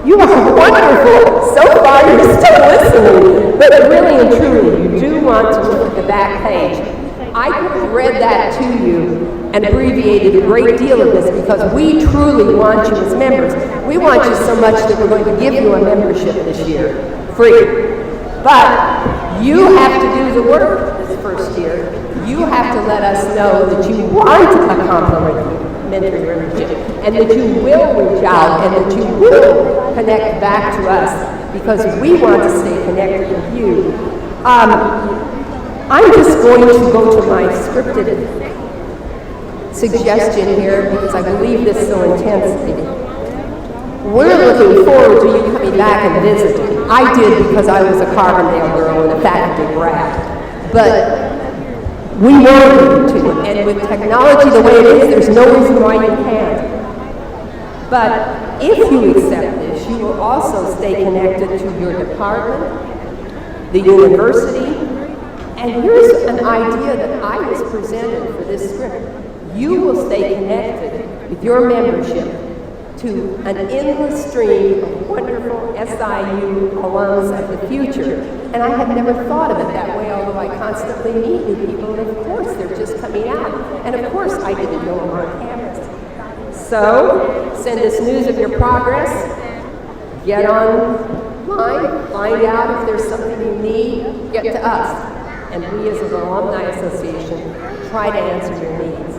You are wonderful. So far, you're still listening. But But really and truly, you do want to look at the back page. I could have read that to you and abbreviated a great deal of this because we truly want you as members. We want you so much that we're going to give you a membership this year, free. But you have to do the work this first year. You have to let us know that you want a complimentary membership and that you will reach out and that you will connect back to us because we want to stay connected with you. I'm just going to go to my scripted suggestion here because I believe this so intensely. We're looking forward to you coming back and visiting. I did because I was a Carbondale girl and a faculty brat. But we wanted you to, and with technology the way it is, there's no reason why you can't. But if you accept this, you will also stay connected to your department, the university, and here's an idea that I was presented for this script. You will stay connected with your membership to an endless stream of wonderful SIU alums of the future. And I had never thought of it that way, although I constantly meet new people, and of course they're just coming out. And of course I didn't know them on campus. So, send us news of your progress, get online, find out if there's something you need, get to us. And we as an Alumni Association try to answer your needs.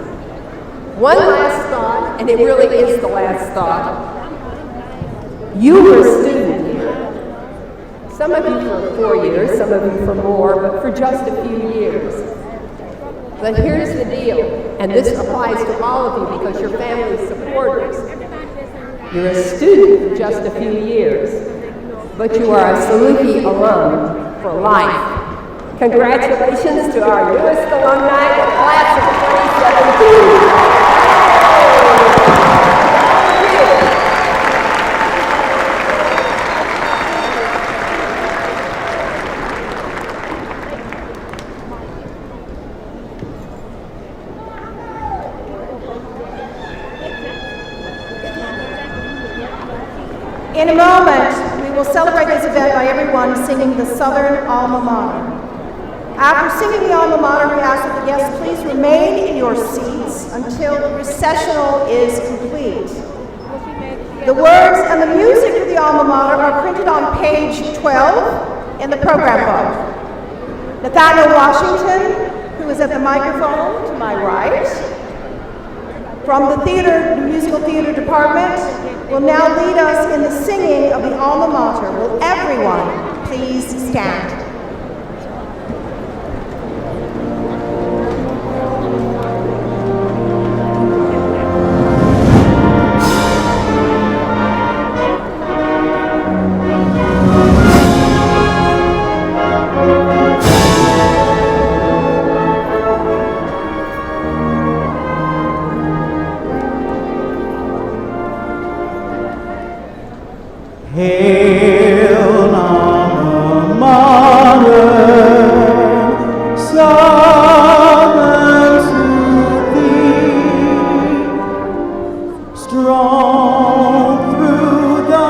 One last thought, and it really is the last thought. You were a student here. Some of you for 4 years, some of you for more, but for just a few years. But here's the deal, and this applies to all of you because you're family supporters. You're a student for just a few years, but you are a Saluki alum for life. Congratulations to our newest alumni, the class of 2017. In a moment, we will celebrate this event by everyone singing the Southern Alma Mater. After singing the Alma Mater, we ask that the guests please remain in your seats until the recessional is complete. The words and the music of the Alma Mater are printed on page 12 in the program book. Nathaniel Washington, who is at the microphone to my right, from the musical theater department, will now lead us in the singing of the Alma Mater. Will everyone please stand? Hail, Alma Mater, summons to thee. Strong through the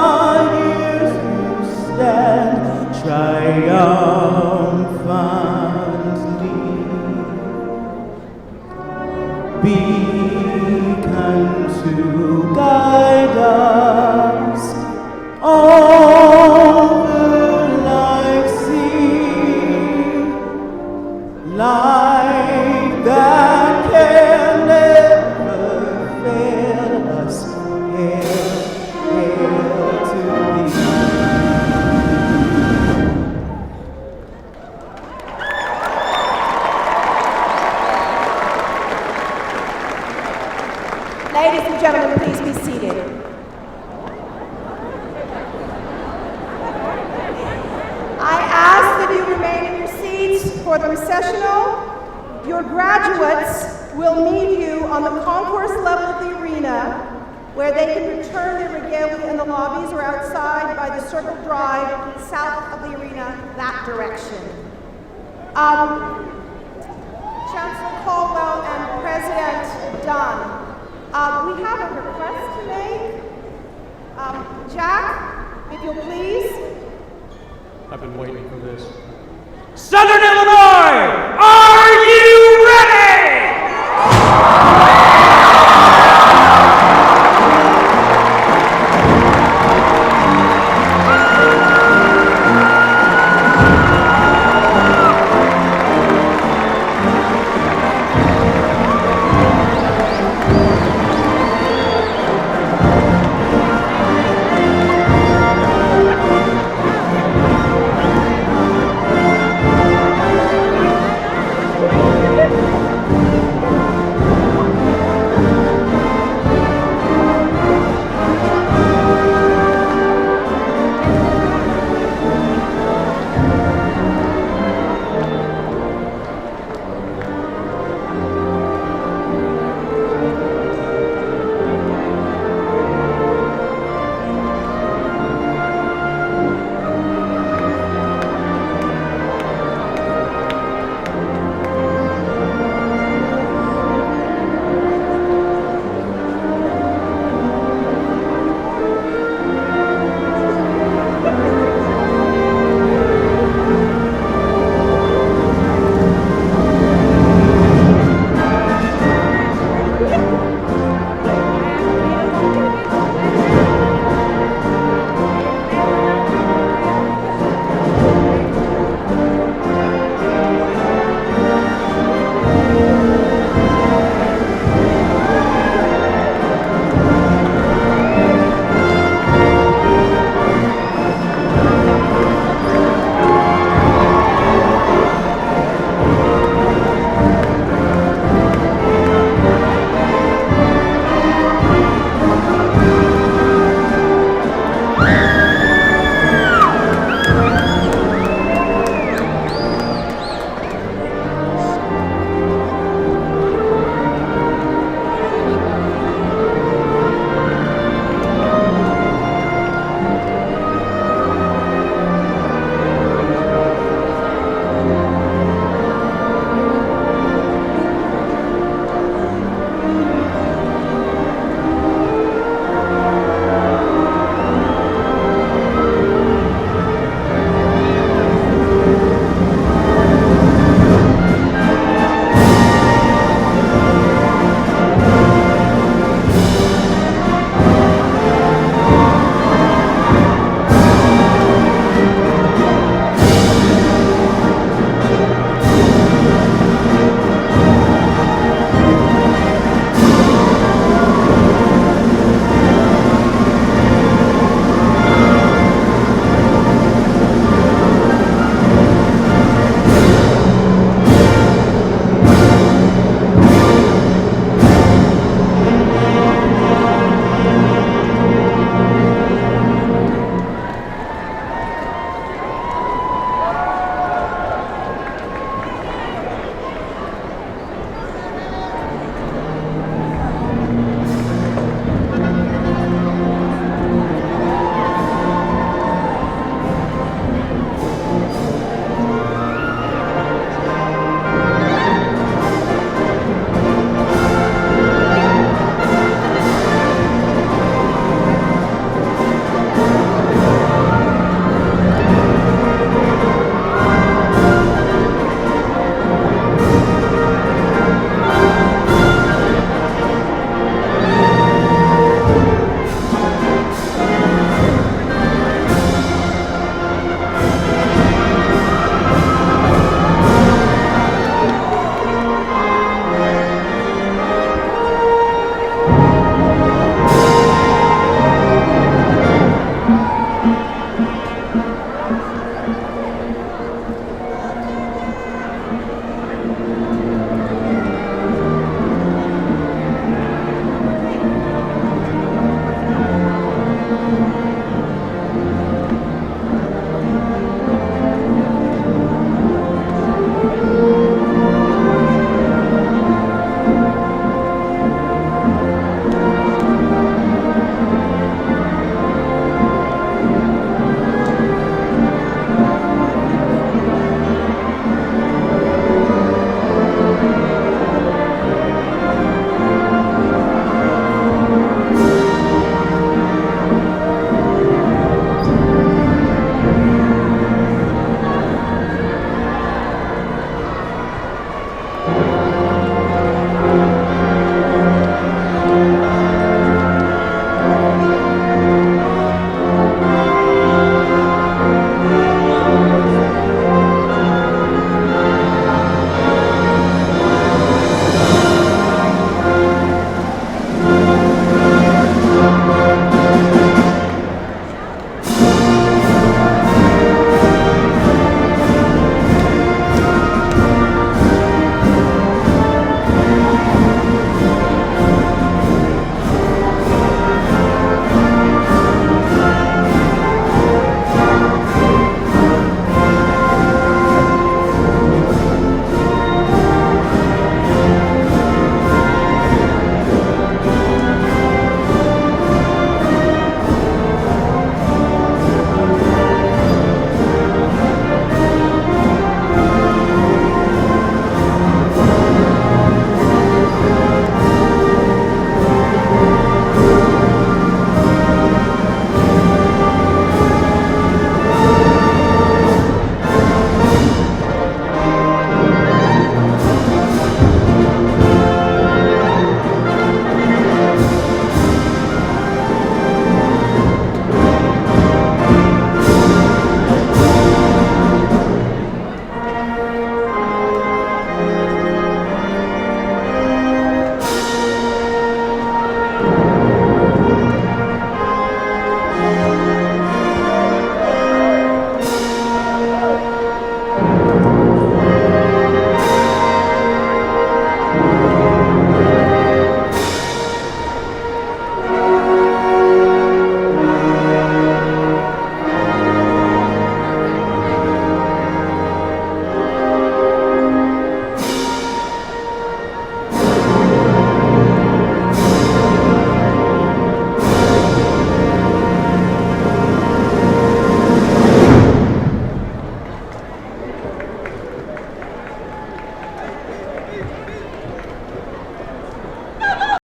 years you stand, triumphantly. Beacon to guide us over life's sea, light that can never fail us. Hail, hail to thee. Ladies and gentlemen, please be seated. For the recessional, your graduates will meet you on the concourse level of the arena where they can return their regalia in the lobbies or outside by the Circle Drive south of the arena, that direction. Chancellor Caldwell and President Dunn, we have a request to make. Jack, if you'll please. I've been waiting for this. Southern Illinois!